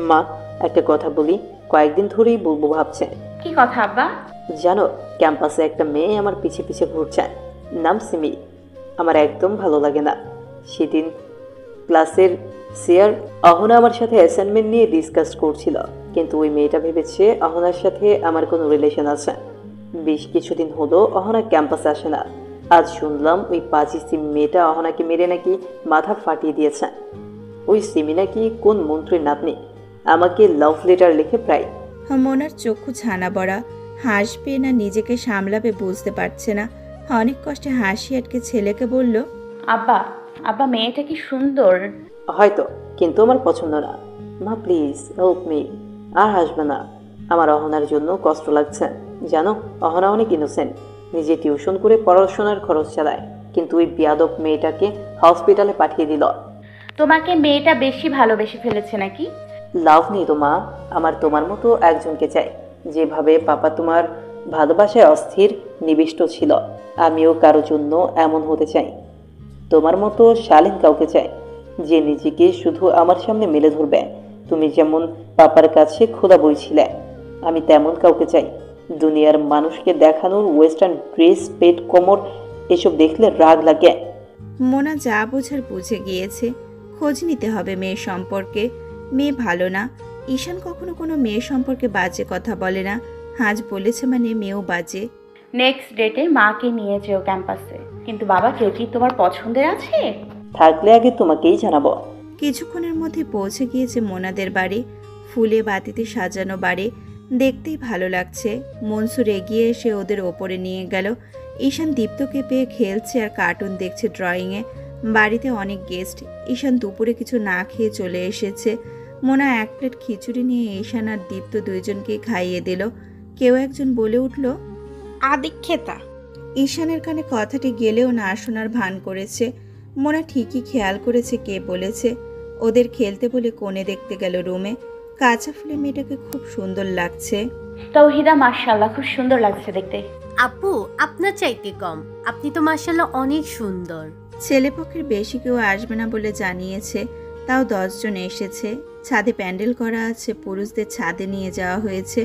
মা, একটা কথা বলি, কয়েকদিন ধরেই বলবো ভাবছে। কি কথা আব্বা? জানো, ক্যাম্পাসে একটা মেয়ে আমার পিছে পিছে ঘুরছে, নাম সিমি। আমার একদম ভালো লাগে না। সেদিন ক্লাসের স্যার অহনা আমার সাথে অ্যাসাইনমেন্ট নিয়ে ডিসকাস করছিল, কিন্তু ওই মেয়েটা ভেবেছে অহনার সাথে আমার কোনো রিলেশন আছে। বেশ কিছুদিন হলো অহনা ক্যাম্পাসে আসে না। আজ শুনলাম ওই পাজি সিমি মেয়েটা অহনাকে মেরে নাকি মাথা ফাটিয়ে দিয়েছে। ওই সিমি নাকি কোন মন্ত্রীর নাতনি, আমাকে লাভ লেটার লিখে প্রায়। মোনার চক্ষু ছানা বড়া, হাসবে না নিজেকে সামলাবে বুঝতে পারছে না। অনেক কষ্টে হাসি আটকে ছেলেকে বলল, আব্বা, আব্বা মেয়েটা কি সুন্দর। হয়তো, কিন্তু আমার পছন্দ না। মা প্লিজ হেল্প মি। আর হাসবে না, আমার অহনার জন্য কষ্ট লাগছে। জানো, অহনা অনেক ইনোসেন্ট, নিজে টিউশন করে পড়াশোনার খরচ চালায়, কিন্তু ওই বিয়াদব মেয়েটাকে হসপিটালে পাঠিয়ে দিল। তোমাকে মেয়েটা বেশি ভালোবেসে ফেলেছে নাকি? লাভ নেই তো মা, আমার তোমার মতো একজনকে চাই। যেভাবে পাপা তোমার ভালোবাসায় অস্থির নিবিষ্ট ছিল, আমিও কারো জন্য এমন হতে চাই। তোমার মতো শালীন কাউকে চাই, যে নিজেকে শুধু আমার সামনে মেলে ধরবে। তুমি যেমন পাপার কাছে খোদা বইছিলে, আমি তেমন কাউকে চাই। দুনিয়ার মানুষকে দেখানোর ওয়েস্টার্ন ড্রেস, পেট, কোমর এসব দেখলে রাগ লাগে। মোনা যা বোঝার বুঝে গিয়েছে। খোঁজ নিতে হবে মেয়ে সম্পর্কে। মেয়ে ভালো না। ঈশান কখনো কোনো মেয়ে সম্পর্কে বাজে কথা বলে না। আজ বলেছে মানে মেয়েও বাজে। নেক্সট ডেটে মাকে নিয়ে যেও ক্যাম্পাসে। কিন্তু বাবা, কেউ কি তোমার পছন্দের আছে? থাকলে আগে তোমাকেই জানাবো। কিছুক্ষণের মধ্যে পৌঁছে গিয়েছে মোনাদের বাড়ি। ফুলে বাতিতে সাজানো বাড়ি, দেখতেই ভালো লাগছে। মনসুর এগিয়ে এসে ওদের ওপরে নিয়ে গেল। ঈশান দীপ্তকে পেয়ে খেলছে আর কার্টুন দেখছে ড্রয়িংয়ে। বাড়িতে অনেক গেস্ট। ঈশান দুপুরে কিছু না খেয়ে চলে এসেছে। মোনা এক প্লেট খিচুড়ি নিয়ে ঈশান আর দীপ্ত দুইজনকেই খাইয়ে দিল। কেউ একজন বলে উঠল, আদিক্ষেতা। ঈশানের কানে কথাটি গেলেও না শোনার ভান করেছে। মোনা ঠিকই খেয়াল করেছে কে বলেছে। ওদের খেলতে বলে কোণে দেখতে গেল রুমে। কাঁচা ফুলে মেয়েটাকে খুব সুন্দর লাগছে। তৌহিদা, মাশাআল্লাহ, খুব সুন্দর লাগছে দেখতে। আপু, আপনার চাইতে কম, আপনি তো মাশাআল্লাহ অনেক সুন্দর। ছেলেপক্ষের বেশি কেউ আসবে না বলে জানিয়েছে, তাও 10 জন এসেছে। ছাদে প্যান্ডেল করা আছে, পুরুষদের ছাদে নিয়ে যাওয়া হয়েছে।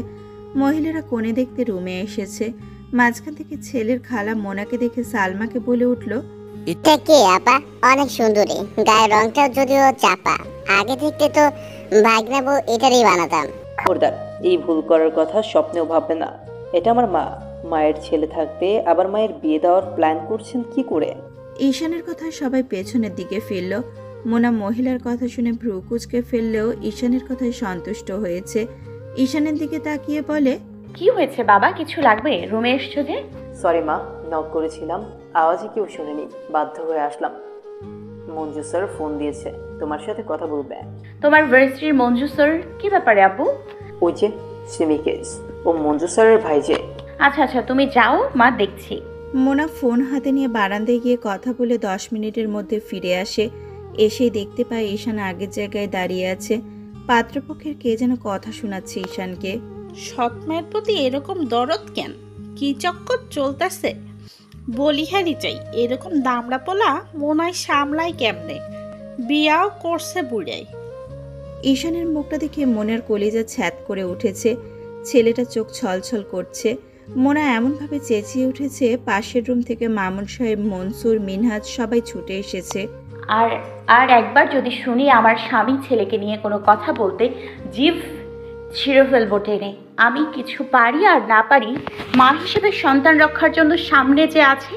মহিলারা কোণে দেখতে রুমে এসেছে। মাঝখান থেকে ছেলের খালা মোনাকে দেখে সালমাকে বলে উঠল, এটা কে আপা? অনেক সুন্দরী, গায়ের রংটা যদিও চাপা। আগে থেকে তো ভাগনা বউ এটারই বানাতাম। খবরদার, এই ভুল করার কথা স্বপ্নেও ভাববে না। এটা আমার মা। মায়ের ছেলে থাকতে আবার মায়ের বিয়ে দেওয়ার প্ল্যান করছেন কি করে? ঈশানের কথা সবাই পেছনের দিকে ফিরল। মোনা মহিলার কথা শুনে ভ্রু কুঁচকে ফেললেও ঈশানের কথায় সন্তুষ্ট হয়েছে। ঈশানের দিকে তাকিয়ে বলে, কি হয়েছে বাবা, কিছু লাগবে? রুমে এসছো যে? সরি মা, নক করেছিলাম, আওয়াজে কেউ শুনেনি, বাধ্য হয়ে আসলাম। মঞ্জু স্যার ফোন দিয়েছে, তোমার সাথে কথা বলবে। তোমার ভার্সিটির মঞ্জু স্যার? কি ব্যাপারে আব্বু? ওই যে সিমি কেস, ও মঞ্জু স্যারের ভাই যে। আচ্ছা আচ্ছা, তুমি যাও, মা দেখছি। মোনা ফোন হাতে নিয়ে বারান্দায় গিয়ে কথা বলে 10 মিনিটের মধ্যে ফিরে আসে। এসেই দেখতে পায় ঈশান আগের জায়গায় দাঁড়িয়ে আছে। পাত্রপক্ষের কে যেন কথা শোনাচ্ছে ঈশানকে। সৎ মায়ের প্রতি এরকম দরদ কেন? কি চক্কর চলতেছে? বলিহারি চাই, এরকম দামড়া পোলা মনায় সামলাই কেমনে? বিয়াও করছে বুড়াই। ঈশানের মুখটা দেখে মনের কলিজা ছ্যাদ করে উঠেছে। ছেলেটা চোখ ছলছল করছে। মোনা এমনভাবে চেঁচিয়ে উঠেছে, পাশের রুম থেকে মামুন সাহেব, মনসুর, মিনহাজ সবাই ছুটে এসেছে। আর আর একবার যদি শুনি আমার স্বামী ছেলেকে নিয়ে কোনো কথা বলতে, জিভ ছিঁড়ে ফেলবো টেনে। আমি কিছু পারি আর না পারি, মা হিসেবে সন্তান রক্ষার জন্য সামনে যে আছে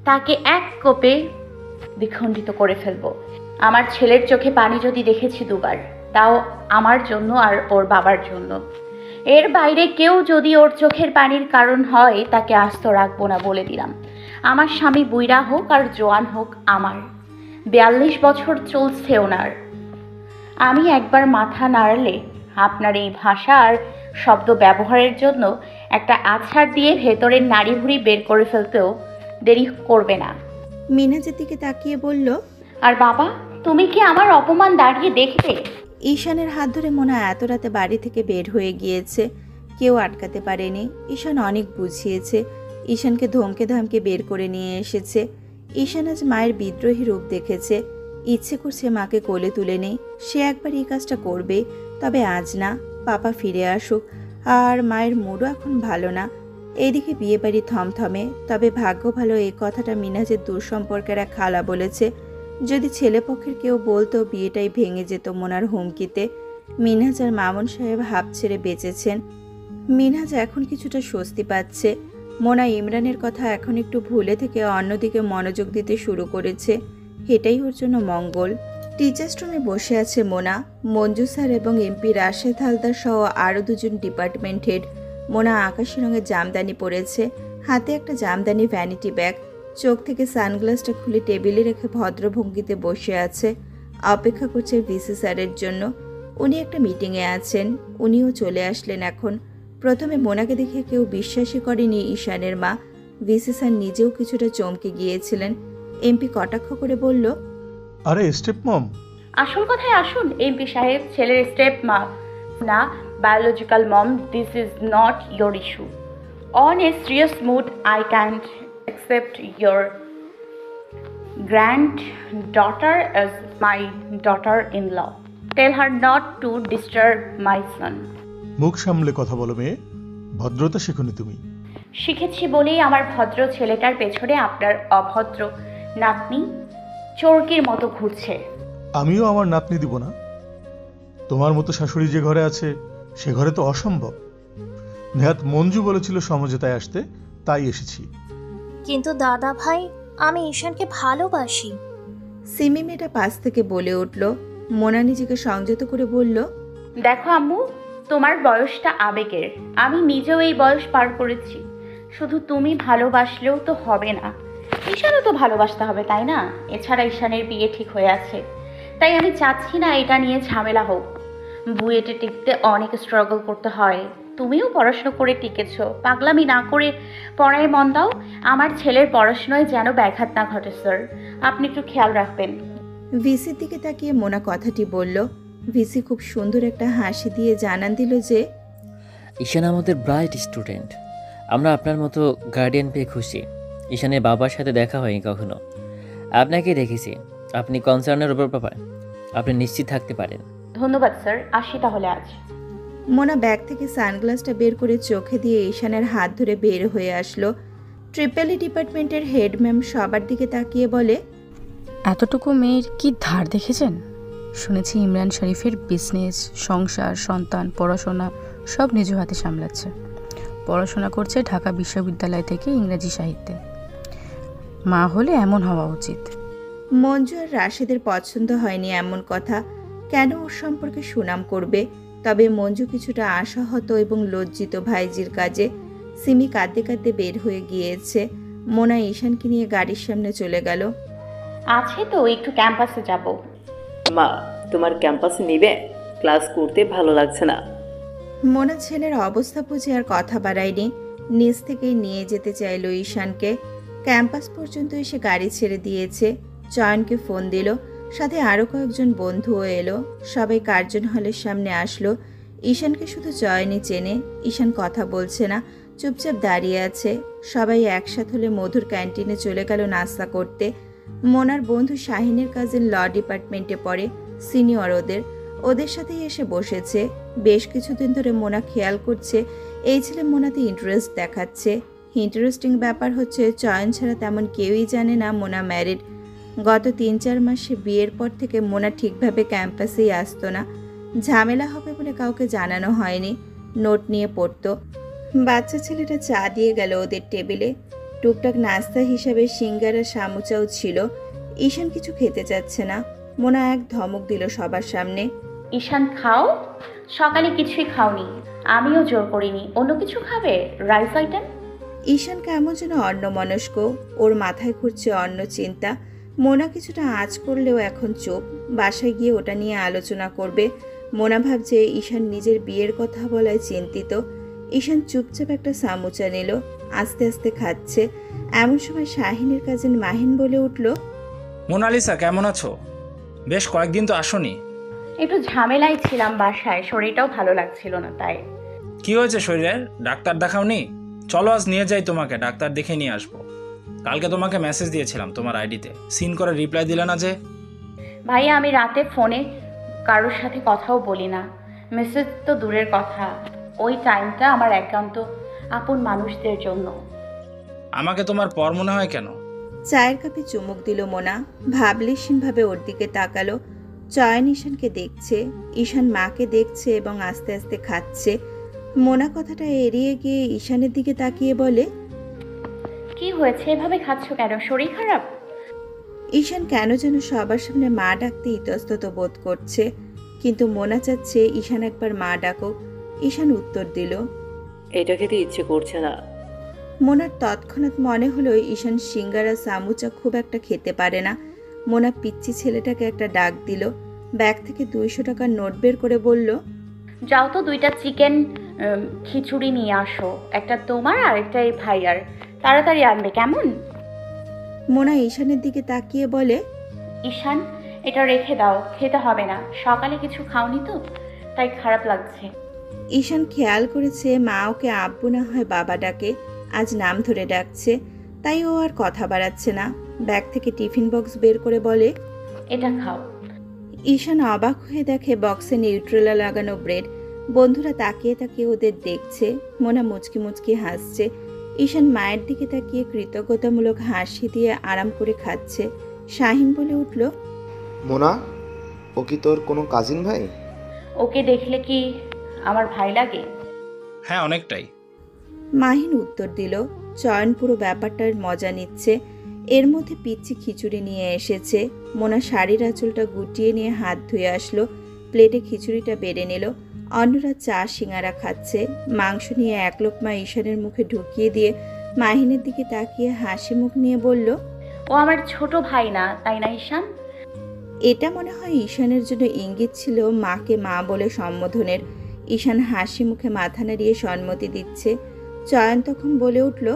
তাকে এক কোপে দ্বিখণ্ডিত করে ফেলবো। আমার ছেলের চোখে পানি যদি দেখেছি দুবার, তাও আমার জন্য আর ওর বাবার জন্য। এর বাইরে কেউ যদি ওর চোখের পানির কারণ হয়, তাকে আস্ত রাখবো না বলে দিলাম। আমার স্বামী বুইড়া হোক আর জোয়ান হোক, আমার 42 বছর চলছে ওনার। আমি একবার মাথা নাড়লে আপনার এই ভাষা আর শব্দ ব্যবহারের জন্য একটা আছাড় দিয়ে ভেতরের নাড়ি ভুড়ি বের করে ফেলতেও দেরি করবে না। মিনহাজের দিকে তাকিয়ে বলল, আর বাবা, তুমি কি আমার অপমান দাঁড়িয়ে দেখবে? ঈশানের হাত ধরে মোনা এত রাতে বাড়ি থেকে বের হয়ে গিয়েছে, কেউ আটকাতে পারেনি। ঈশান অনেক বুঝিয়েছে, ঈশানকে ধমকে ধামকে বের করে নিয়ে এসেছে। ঈশান আজ মায়ের বিদ্রোহী রূপ দেখেছে। ইচ্ছে করছে মাকে কোলে তুলে নেই। সে একবার এই কাজটা করবে, তবে আজ না, পাপা ফিরে আসুক। আর মায়ের মুডও এখন ভালো না। এইদিকে বিয়ে বাড়ি থমথমে। তবে ভাগ্য ভালো এই কথাটা মিনহাজের দূর সম্পর্কের এক খালা বলেছে। যদি ছেলেপক্ষের কেউ বলতো বিয়েটাই ভেঙে যেত মোনার হুমকিতে। মিনহাজ আর মামুন সাহেব হাঁপ ছেড়ে বেঁচেছেন। মিনহাজ এখন কিছুটা স্বস্তি পাচ্ছে। মোনা ইমরানের কথা এখন একটু ভুলে থেকে অন্যদিকে মনোযোগ দিতে শুরু করেছে। এটাই ওর জন্য মঙ্গল। টিচার্স রুমে বসে আছে মোনা, মঞ্জু স্যার এবং এমপি রাশেদ হালদার সহ আরও দুজন ডিপার্টমেন্ট হেড। মোনা আকাশি রঙের জামদানি পরেছে, হাতে একটা জামদানি ভ্যানিটি ব্যাগ। চোখ থেকে সানগ্লাসটা খুলে টেবিলে রেখে ভদ্রভঙ্গিতে বসে আছে। অপেক্ষা করছে ভিসি স্যারের জন্য। উনি একটা মিটিংয়ে আছেন, উনিও চলে আসলেন এখন। প্রথমে মোনাকে দেখে কেউ বিশ্বাসই করেনি ঈশানের মা। ভিসি স্যার নিজেও কিছুটা চমকে গিয়েছিলেন। এমপি কটাক্ষ করে বলল, আরে স্টেপ মম। আসল কথায় আসুন এমপি সাহেব, ছেলের স্টেপ মা না biological mom. This is not your issue. On a serious mood I can't accept your granddaughter as my daughter in law. Tell her not to disturb my son. মুখ সামলে কথা বলো মেয়ে, ভদ্রতা শেখনি তুমি। শিখেছি বলেই আমার ভদ্র ছেলেটার পেছনে আপনার অভদ্র নাতনি চোরকির মতো ঘুরছে। আমিও আমার নাতনি দিব না। তোমার মতো শাশুড়ি যে ঘরে আছে সে ঘরে তো অসম্ভব। নেহাত মঞ্জু বলেছিল সমঝোতায় আসতে, তাই এসেছি। কিন্তু দাদা ভাই, আমি ঈশানকে ভালোবাসি। সিমি মেয়েটা পাশ থেকে বলে উঠল। মোনা নিজেকে সংযত করে বলল, দেখো আম্মু, তোমার বয়সটা আবেগের। আমি নিজেও এই বয়স পার করেছি। শুধু তুমি ভালোবাসলেও তো হবে না, ঈশানও তো ভালোবাসতে হবে, তাই না? এছাড়া ঈশানের বিয়ে ঠিক হয়ে আছে, তাই আমি চাচ্ছি না এটা নিয়ে ঝামেলা হোক। বুয়েটে টিকতে অনেক স্ট্রাগল করতে হয়। তুমিও পড়াশুনো করে টিকেছো, পাগলামি না করে পড়ায় মন দাও। আমার ছেলের পড়াশোনায় যেন ব্যাঘাত না ঘটে স্যার, আপনি একটু খেয়াল রাখবেন। ভিসির দিকে তাকিয়ে মোনা কথাটি বলল। ভিসি খুব সুন্দর একটা হাসি দিয়ে জানান দিল যে, ঈশান আমাদের ব্রাইট স্টুডেন্ট। আমরা আপনার মতো গার্ডিয়ান পেয়ে খুশি। ঈশানের বাবার সাথে দেখা হয়নি কখনো, আপনাকে দেখেছি। আপনি কনসার্নের উপর পাবেন, আপনি নিশ্চিত থাকতে পারেন। ধন্যবাদ স্যার, আসি তাহলে আজ। মোনা ব্যাগ থেকে সানগ্লাসটা বের করে চোখে দিয়ে ঈশানের হাত ধরে বের হয়ে আসলো। ট্রিপল ই ডিপার্টমেন্টের হেড ম্যাম সবার দিকে তাকিয়ে বলে, এতটুকু মেয়ের কি ধার দেখেছেন? শুনেছি ইমরান শরীফের বিজনেস, সংসার, সন্তান, পড়াশোনা সব নিজ হাতে সামলাচ্ছে। পড়াশোনা করছে ঢাকা বিশ্ববিদ্যালয় থেকে ইংরেজি সাহিত্যে। মা হলে এমন হওয়া উচিত। মঞ্জু আর রাশেদের পছন্দ হয়নি এমন কথা। কেন ওর সম্পর্কে সুনাম করবে? তবে মঞ্জু কিছুটা আশাহত এবং লজ্জিত ভাইজির কাজে। সিমি কাঁদতে কাঁদতে বের হয়ে গিয়েছে। মোনা ঈশানকে নিয়ে গাড়ির সামনে চলে গেল। আছে তো, একটু ক্যাম্পাসে যাব। মা, তোমার ক্যাম্পাসে নিবে? ক্লাস করতে ভালো লাগছে না। মোনা ছেলের অবস্থা বুঝে আর কথা বাড়ায়নি। নিজ থেকেই নিয়ে যেতে চাইল ঈশানকে। ক্যাম্পাস পর্যন্ত এসে গাড়ি ছেড়ে দিয়েছে। চয়নকে ফোন দিল, সাথে আরও কয়েকজন বন্ধুও এলো। সবাই কার্জন হলের সামনে আসলো। ঈশানকে শুধু চয়নই চেনে। ঈশান কথা বলছে না, চুপচাপ দাঁড়িয়ে আছে। সবাই একসাথে হলে মধুর ক্যান্টিনে চলে গেল নাস্তা করতে। মোনার বন্ধু শাহিনের কাজিন ল ডিপার্টমেন্টে পড়ে, সিনিয়র ওদের সাথেই এসে বসেছে। বেশ কিছুদিন ধরে মোনা খেয়াল করছে এই ছেলে মোনাতে ইন্টারেস্ট দেখাচ্ছে। ইন্টারেস্টিং ব্যাপার হচ্ছে চয়ন ছাড়া তেমন কেউই জানে না মোনা ম্যারিড। গত 3-4 মাসে বিয়ের পর থেকে মোনা ঠিকভাবে ক্যাম্পাসেই আসতো না। ঝামেলা হবে বলে কাউকে জানানো হয়নি। নোট নিয়ে পড়তো। বাচ্চা ছেলেটা চা দিয়ে গেল ওদের টেবিলে। টুকটাক নাস্তা হিসাবে সিঙ্গারা সামুচাও ছিল। ঈশান কিছু খেতে চাচ্ছে না। মোনা এক ধমক দিল সবার সামনে। ঈশান খাও, সকালে কিছুই খাওনি। আমিও জোর করিনি। অন্য কিছু খাবে? Rice item? ঈশান কেমন যেন অন্যমনস্ক। ওর মাথায় ঘুরছে অন্য চিন্তা। মোনা কিছুটা আঁচ করলেও এখন চুপ। বাসায় গিয়ে ওটা নিয়ে আলোচনা করবে। মোনা ভাবছে ঈশান নিজের বিয়ের কথা বলায় চিন্তিত। ঈশান চুপচাপ একটা সামুচা নিল, আস্তে আস্তে খাচ্ছে। এমন সময় শাহিনের কাজিন মাহিন বলে উঠল, মোনালিসা কেমন আছো? বেশ কয়েকদিন তো আসোনি। একটু ঝামেলায় ছিলাম বাসায়, শরীরটাও ভালো লাগছিল না তাই। কি হয়েছে শরীরের? ডাক্তার দেখাওনি? চলো আজ নিয়ে যাই তোমাকে, ডাক্তার দেখে নিয়ে আসবো। কালকে তোমাকে মেসেজ দিয়েছিলাম তোমার আইডিতে, সিন করে রিপ্লাই দিলে না যে। ভাইয়া, আমি রাতে ফোনে কারোর সাথে কথাও বলি না। মেসেজ তো দূরের কথা, ওই টাইমটা আমার একান্ত আপন মানুষদের জন্য। আমাকে তোমার পর মনে হয় কেন? চায়ের কাপে চুমুক দিল মোনা। ভাবলেশীনভাবে ওর দিকে তাকালো। চয়ন ঈশানকে দেখছে, ঈশান মাকে দেখছে এবং আস্তে আস্তে খাচ্ছে। মোনা কথাটা এড়িয়ে গিয়ে ঈশানের দিকে তাকিয়ে বলে, কি হয়েছে, এভাবে খাচ্ছ কেন? শরীর খারাপ? ঈশান কেন যেন সবার সামনে মা ডাকতে ইতস্তত বোধ করছে, কিন্তু মোনা চাচ্ছে ঈশান একবার মা ডাকুক। ঈশান উত্তর দিল, এটা খেতে ইচ্ছে করছে না। মোনার তৎক্ষণাৎ মনে হলো ঈশান সিঙ্গারা সামুচা খুব একটা খেতে পারে না। মোনা পিচ্চি ছেলেটাকে একটা ডাক দিল। ব্যাগ থেকে 200 টাকার নোট বের করে বলল, যাও তো 2টা চিকেন খিচুড়ি নিয়ে আসো, একটা তোমার আর একটা এই ভাইয়ার, তাড়াতাড়ি আনবে কেমন? মোনা ঈশানের দিকে তাকিয়ে বলে, ঈশান, এটা রেখে দাও, খেতে হবে না, সকালে কিছু খাওনি তো তাই খারাপ লাগছে। ঈশান খেয়াল করেছে মা ওকে আব্বু না হয় বাবা ডাকে, আজ নাম ধরে ডাকছে, তাই ও আর কথা বাড়াচ্ছে না। ব্যাগ থেকে টিফিন বক্স বের করে বলে, এটা খাও। ঈশান অবাক হয়ে দেখে বক্সে নিউট্রেলা লাগানো ব্রেড। বন্ধুরা তাকিয়ে তাকিয়ে ওদের দেখছে। মোনা মুচকি মুচকি হাসছে। ঈশান মায়ের দিকে তাকিয়ে কৃতজ্ঞতামূলক হাসি দিয়ে আরাম করে খাচ্ছে। শাহিন বলে উঠল, মোনা, ও কি তোর কোনো কাজিন ভাই? ওকে দেখলে কি আমার ভাই লাগে? হ্যাঁ, অনেকটাই। মাহিন উত্তর দিল। চয়ন পুরো ব্যাপারটার মজা নিচ্ছে। এর মধ্যে পিচ্চি খিচুড়ি নিয়ে এসেছে। মোনা শাড়ির আঁচলটা গুটিয়ে নিয়ে হাত ধুয়ে আসলো। প্লেটে খিচুড়িটা বেড়ে নিল। অন্যরা চা সিঙ্গারা খাচ্ছে। মাংস নিয়ে এক লোকমা ঈশানের মুখে ঢুকিয়ে দিয়ে মাহিনের দিকে তাকিয়ে হাসি মুখ নিয়ে বলল, ও আমার ছোট ভাই না, তাই না ঈশান? এটা মনে হয় ঈশানের জন্য ইঙ্গিত ছিল মাকে মা বলে সম্বোধনের। ঈশান হাসি মুখে মাথা নাড়িয়ে সম্মতি দিচ্ছে। চয়ন তখন বলে উঠল,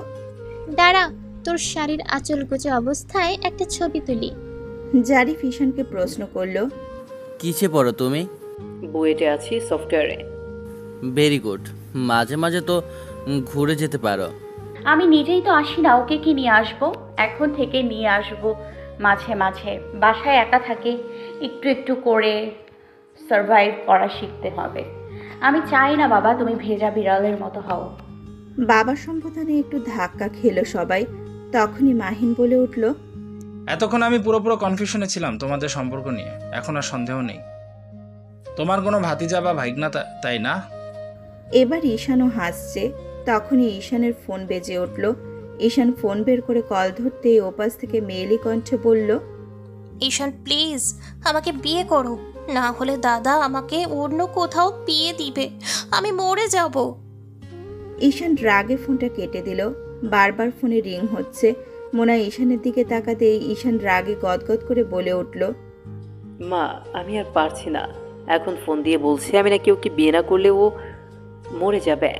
দাঁড়া, তোর শাড়ির আঁচল গোজা অবস্থায় একটা ছবি তুলি। জারিফ ঈশানকে প্রশ্ন করলো, কিসে পড়ো তুমি? বুয়েটে আছি, সফটওয়্যারে। Very good. মাঝে মাঝে তো ঘুরে যেতে পারো। আমি নিজেই তো আসি না, ওকে কি নিয়ে আসবো? এখন থেকে নিয়ে আসবো মাঝে মাঝে। বাসায় একা থাকে, একটু একটু করে সারভাইভ করা শিখতে হবে। আমি চাই না বাবা তুমি ভেজা বিড়ালের মতো হও। বাবার সম্বোধনে একটু ধাক্কা খেলো সবাই। তখনই মাহিন বলে উঠল, এতক্ষণ আমি পুরোপুরো কনফিউশনে ছিলাম তোমাদের সম্পর্ক নিয়ে, এখন আর সন্দেহ নেই। তোমার কোনো ভাতিজা বা ভাইগনা তাই না? এবার ঈশানও হাসছে। তখনই ঈশানের ফোন বেজে উঠল। ঈশান ফোন বের করে কল ধরতেই ওপাশ থেকে মেয়েলি কণ্ঠে বলল, ঈশান প্লিজ আমাকে বিয়ে করো, না হলে দাদা আমাকে অন্য কোথাও বিয়ে দিবে, আমি মরে যাব। ঈশান রাগে ফোনটা কেটে দিল। বারবার ফোনে রিং হচ্ছে। মোনা ঈশানের দিকে তাকাতেই ঈশান রাগে গদগদ করে বলে উঠল, মা, আমি আর পারছি না। এখন ফোন দিয়ে বলছে আমি নাকি ওকে বিয়ে না করলে ও মরে যাবে।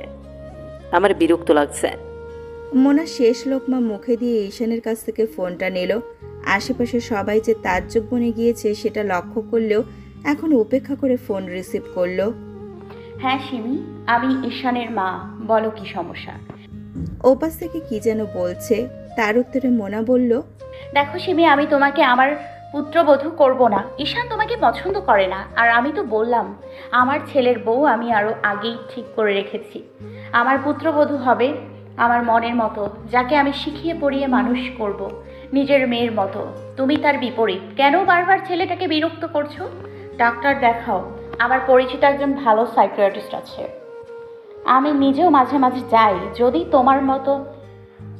আমার বিরক্ত লাগছে। মোনা শেষ লোকমা মুখে দিয়ে ঈশানের কাছ থেকে ফোনটা নিল। আশেপাশে সবাই যে তাজ্জব বনে গিয়েছে সেটা লক্ষ্য করলেও এখন উপেক্ষা করে ফোন রিসিভ করলো। হ্যাঁ সিমি, আমি ঈশানের মা, বলো কি সমস্যা? ওপাশ থেকে কি যেন বলছে। তার উত্তরে মোনা বলল, দেখো সিমি, আমি তোমাকে আমার পুত্রবধূ করব না। ঈশান তোমাকে পছন্দ করে না। আর আমি তো বললাম আমার ছেলের বউ আমি আরও আগেই ঠিক করে রেখেছি। আমার পুত্রবধূ হবে আমার মনের মতো, যাকে আমি শিখিয়ে পড়িয়ে মানুষ করব নিজের মেয়ের মতো। তুমি তার বিপরীত। কেন বারবার ছেলেটাকে বিরক্ত করছো? ডাক্তার দেখাও। আমার পরিচিত একজন ভালো সাইকিয়াট্রিস্ট আছে। আমি নিজেও মাঝে মাঝে যাই যদি তোমার মতো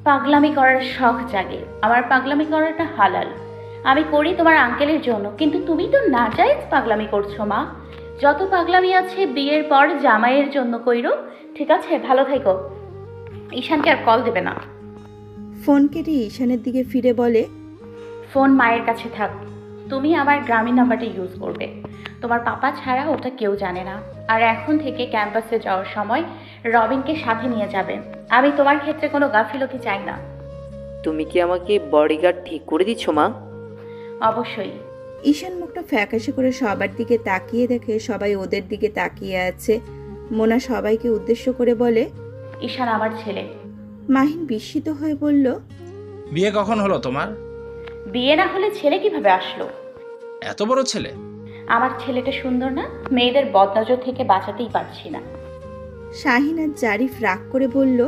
পাগলামি করার শখ জাগে। আমার পাগলামি করাটা হালাল, আমি করি তোমার আঙ্কেলের জন্য। কিন্তু তুমি তো নাজায়েজ পাগলামি করছো মা। যত পাগলামি আছে বিয়ের পর জামাইয়ের জন্য কইরো, ঠিক আছে? ভালো থেকো। ঈশানকে আর কল দেবে না। ফোন কেটে ঈশানের দিকে ফিরে বলে, ফোন মায়ের কাছে থাক। তুমি আমার গ্রামীণ নাম্বারটা ইউজ করবে। তোমার পাপা ছাড়া ওটা কেউ জানে না। আর এখন থেকে ক্যাম্পাসে যাওয়ার সময় রবিনকে সাথে নিয়ে যাবে। আমি তোমার ক্ষেত্রে কোনো গাফিলতি চাই না। তুমি কি আমাকে বডিগার্ড ঠিক করে দিচ্ছ মা? অবশ্যই। ঈশান মুখটা ফ্যাকাশে করে সবার দিকে তাকিয়ে দেখে সবাই ওদের দিকে তাকিয়ে আছে। মোনা সবাইকে উদ্দেশ্য করে বলে, ঈশান আমার ছেলে। মাহিন বিস্মিত হয়ে বলল, বিয়ে কখন হলো তোমার? বিয়ে না হলে ছেলে কিভাবে আসলো? এত বড় ছেলে? আমার ছেলেটা সুন্দর না? মেয়েদের বদনজর থেকে বাঁচাতেই পারছি না। শাহিন আর জারিফ রাগ করে বলল,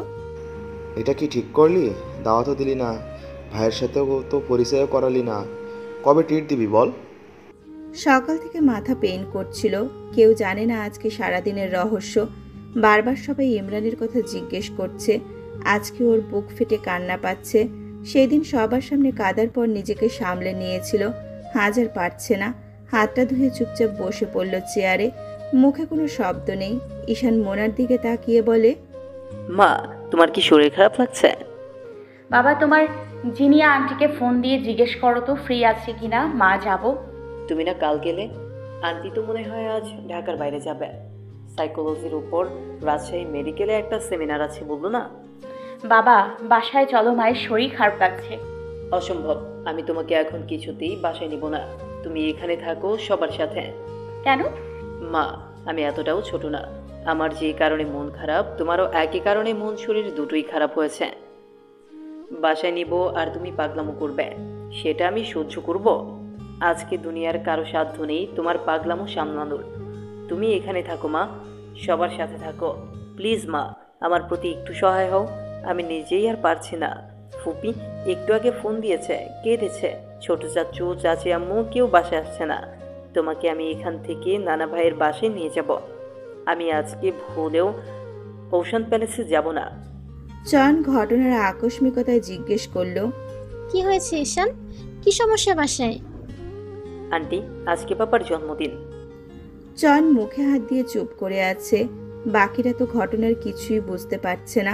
এটা কি ঠিক করলি? দাওয়াতও দিলি না, ভাইয়ের সাথেও তো পরিচয়ও করালি না। কবে ট্রিট দিবি বল? সকাল থেকে মাথা পেইন করছিল। কেউ জানে না আজকে সারাদিনের রহস্য। বারবার সবাই ইমরানের কথা জিজ্ঞেস করছে। আজকে ওর বুক ফেটে কান্না পাচ্ছে। সেদিন সবার সামনে কাদার পর নিজেকে সামলে নিয়েছিল, আজ আর পারছে না। হাতটা ধুয়ে চুপচাপ বসে পড়ল চেয়ারে। মুখে কোনো শব্দ নেই। ঈশান মোনার দিকে তাকিয়ে বলে, মা, তোমার কি শরীর খারাপ লাগছে? বাবা, তোমার জিনিয়া আন্টিকে ফোন দিয়ে জিজ্ঞেস করো তো ফ্রি আছে কিনা, মা যাব। তুমি না কাল গেলে? আন্টি তো মনে হয় আজ ঢাকার বাইরে যাবে। সাইকোলজির উপর রাজশাহী মেডিকেলে একটা সেমিনার আছে বললো না? বাবা, বাসায় চলো, মায়ের শরীর খারাপ লাগছে। অসম্ভব, আমি তোমাকে এখন কিছুতেই বাসায় নিব না। তুমি এখানে থাকো সবার সাথে। কেন? মা, আমি এতটাও ছোট না। আমার যে কারণে মন খারাপ, তোমারও একই কারণে মন শরীর দুটোই খারাপ হয়েছে। বাসায় নিব আর তুমি পাগলামো করবে, সেটা আমি সহ্য করব? আজকে দুনিয়ার কারো সাধ্য নেই তোমার পাগলামো সামলানোর। তুমি এখানে থাকো মা, সবার সাথে থাকো। প্লিজ মা, আমার প্রতি একটু সহায় হও। আমি নিজেই আর পারছি না। ফুপি একটু আগে ফোন দিয়েছে, কেঁদেছে। ছোট চাচু, চাচি, আম্মু কেউ বাসায় আসছে না। তোমাকে আমি এখান থেকে নানা ভাইয়ের বাসায় নিয়ে যাব। আমি আজকে ভুলেও ওশান প্যালেসে যাব না। চয়ন ঘটনার আকস্মিকতায় জিজ্ঞেস করল, কি হয়েছে ঈশান? কি সমস্যা বাসায়? আন্টি, আজকে পাপার জন্মদিন। চয়ন মুখে হাত দিয়ে চুপ করে আছে। বাকিরা তো ঘটনার কিছুই বুঝতে পারছে না।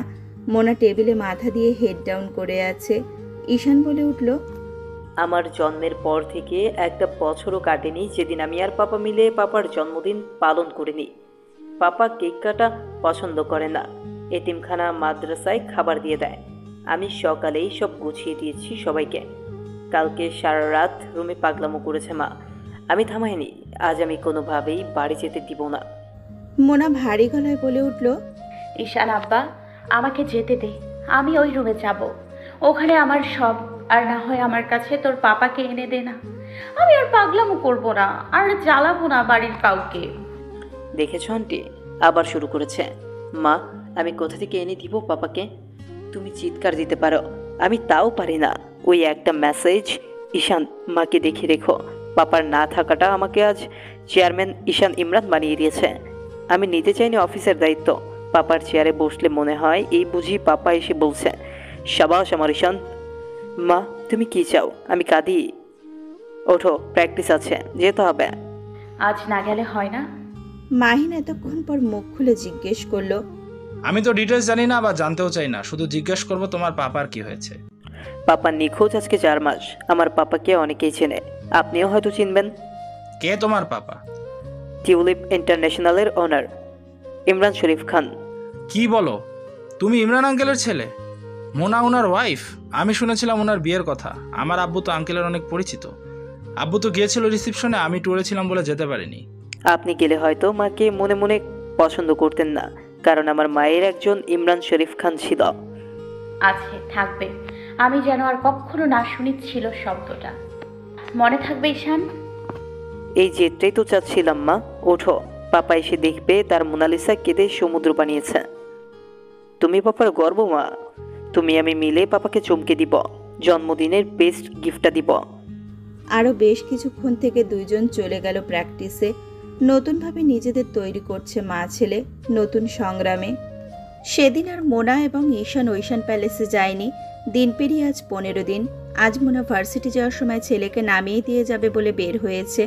মোনা টেবিলে মাথা দিয়ে হেড ডাউন করে আছে। ঈশান বলে উঠল, আমার জন্মের পর থেকে একটা বছরও কাটেনি যেদিন আমি আর পাপা মিলে পাপার জন্মদিন পালন করিনি। পাপা কেক কাটা পছন্দ করে না, এতিমখানা মাদ্রাসায় খাবার দিয়ে দেয়। আমি সকালেই সব গুছিয়ে দিয়েছি সবাইকে। কালকে সারা রাত রুমে পাগলামো করেছে মা, আমি থামাইনি। আজ আমি কোনোভাবেই বাড়ি যেতে দিব না। মোনা ভারী গলায় বলে উঠল, ঈশান আব্বা, আমাকে যেতে দে, আমি ওই রুমে যাব। ওখানে আমার সব। আর না হয় আমার কাছে তোর পাপাকে এনে দে না। আমি আর পাগলামো করবো না, আর জ্বালাবো না বাড়ির কাউকে। দেখেছ আন্টি, আবার শুরু করেছে। মা, আমি কোথা থেকে এনে দিব পাপাকে? তুমি চিৎকার দিতে পারো, আমি তাও পারি না। ওই একটা মেসেজ, ঈশান মাকে দেখে রেখো। পাপার না থাকাটা আমাকে আজ চেয়ারম্যান ঈশান ইমরান বানিয়ে দিয়েছে। আমি নিতে চাইনি অফিসের দায়িত্ব। পাপার চেয়ারে বসলে মনে হয় এই বুঝি পাপা এসে বলছে, সাবাস আমার ঈশান। মা, তুমি কি চাও আমি কাঁদি? ওঠো, প্র্যাকটিস আছে, যেতে হবে। আজ না গেলে হয় না? মাহিন এতক্ষণ পর মুখ খুলে জিজ্ঞেস করলো, আমি তো ডিটেলস জানি না বা জানতেও চাই না, শুধু জিজ্ঞেস করব তোমার পাপার কি হয়েছে। পাপা নিখোঁজ আজকে 4 মাস। আমার পাপাকে অনেকেই চেনে, আপনিও হয়তো চিনবেন। কে তোমার পাপা? টিউলিপ ইন্টারন্যাশনালের ওনার ইমরান শরীফ খান। কি বলো? তুমি ইমরান আঙ্কেলের ছেলে? মোনা ওনার ওয়াইফ? আমি শুনেছিলাম ওনার বিয়ের কথা। আমার আব্বু তো আঙ্কেলের অনেক পরিচিত। আব্বু তো গিয়েছিল রিসেপশনে, আমি ট্যুরে ছিলাম বলে যেতে পারিনি। আপনি গেলে হয়তো মাকে মনে মনে পছন্দ করতেন না, কারণ আমার মায়ের একজন ইমরান শরীফ খান ছিল। আছে, থাকবে। আমি যেন আর কখনো না শুনি ছিল শব্দটা। মনে থাকবে ঈশান? এই জেটটাই তো চাচ্ছিলাম মা। ওঠো, পাপা এসে দেখবে তার মোনালিসা কেঁদে সমুদ্র বানিয়েছে। তুমি পাপার গর্ব মা। তুমি আমি মিলে পাপাকে চমকে দিব, জন্মদিনের বেস্ট গিফটটা দিব। আরও বেশ কিছুক্ষণ থেকে দুইজন চলে গেল প্র্যাকটিসে। নতুনভাবে নিজেদের তৈরি করছে মা ছেলে, নতুন সংগ্রামে। সেদিন আর মোনা এবং ঈশান ওইশান প্যালেসে যায়নি। দিন পেরিয়ে আজ 15 দিন। আজ মোনা ভার্সিটি যাওয়ার সময় ছেলেকে নামিয়ে দিয়ে যাবে বলে বের হয়েছে।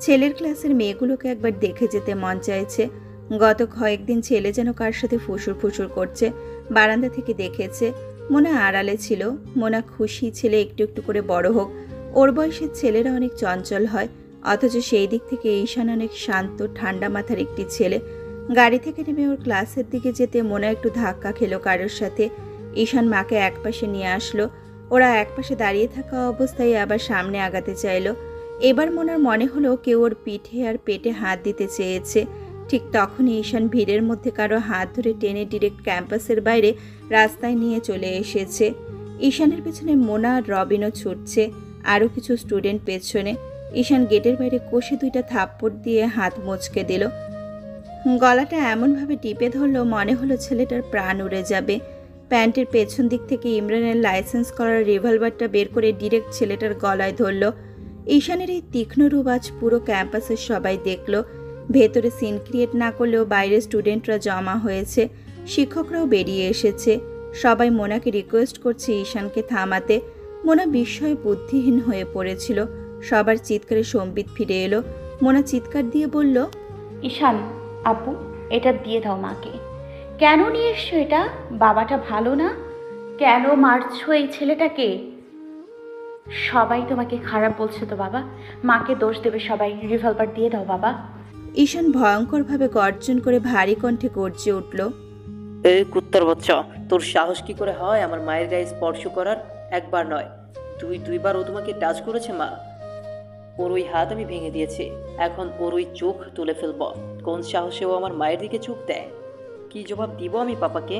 ছেলের ক্লাসের মেয়েগুলোকে একবার দেখে যেতে মন চাইছে। গত কয়েকদিন ছেলে যেন কার সাথে ফুসুর ফুসুর করছে, বারান্দা থেকে দেখেছে। মোনা আড়ালে ছিল। মোনা খুশি ছেলে একটু একটু করে বড় হোক। ওর বয়সের ছেলেরা অনেক চঞ্চল হয়, অথচ সেই দিক থেকে ঈশান অনেক শান্ত ঠান্ডা মাথার একটি ছেলে। গাড়ি থেকে নেমে ওর ক্লাসের দিকে যেতে মোনা একটু ধাক্কা খেলো কারোর সাথে। ঈশান মাকে একপাশে নিয়ে আসলো। ওরা একপাশে দাঁড়িয়ে থাকা অবস্থায় আবার সামনে আগাতে চাইলো। এবার মোনার মনে হলো কেউ ওর পিঠে আর পেটে হাত দিতে চেয়েছে। ঠিক তখনই ঈশান ভিড়ের মধ্যে কারো হাত ধরে টেনে ডিরেক্ট ক্যাম্পাসের বাইরে রাস্তায় নিয়ে চলে এসেছে। ঈশানের পেছনে মোনা আর রবিনও ছুটছে, আরও কিছু স্টুডেন্ট পেছনে। ঈশান গেটের বাইরে কষে 2টা থাপ্পড় দিয়ে হাত মুচকে দিল। গলাটা এমনভাবে টিপে ধরলো মনে হলো ছেলেটার প্রাণ উড়ে যাবে। প্যান্টের পেছন দিক থেকে ইমরানের লাইসেন্স করার রিভলভারটা বের করে ডিরেক্ট ছেলেটার গলায় ধরল। ঈশানের এই তীক্ষ্ণ রূপ আজ পুরো ক্যাম্পাসের সবাই দেখল। ভেতরে সিন ক্রিয়েট না করলেও বাইরে স্টুডেন্টরা জমা হয়েছে, শিক্ষকরাও বেরিয়ে এসেছে। সবাই মোনাকে রিকোয়েস্ট করছে ঈশানকে থামাতে। মোনা বিস্ময়ে বুদ্ধিহীন হয়ে পড়েছিল। সবার চিৎকারে সম্বিত ফিরে এলো। মোনা চিৎকার দিয়ে বলল, ঈশান আপু, এটা দিয়ে দাও মাকে। কেন নিয়ে এসছো এটা? বাবাটা ভালো না? কেন মারছো এই ছেলেটাকে? সবাই তোমাকে খারাপ বলছে তো বাবা, মাকে দোষ দেবে সবাই। রিভলভার দিয়ে দাও বাবা। ঈশান ভয়ঙ্করভাবে গর্জন করে ভারী কণ্ঠে গর্জে উঠল, এই কুত্তার বাচ্চা, তোর সাহস কি করে হয় আমার মায়ের গায়ে স্পর্শ করার? একবার নয়, 2বার ও তোমাকে টাচ করেছে মা। ওর ওই হাত আমি ভেঙে দিয়েছি, এখন ওর ওই চোখ তুলে ফেলব। কোন সাহসে ও আমার মায়ের দিকে চোখ দেয়? কি জবাব দিব আমি পাপাকে?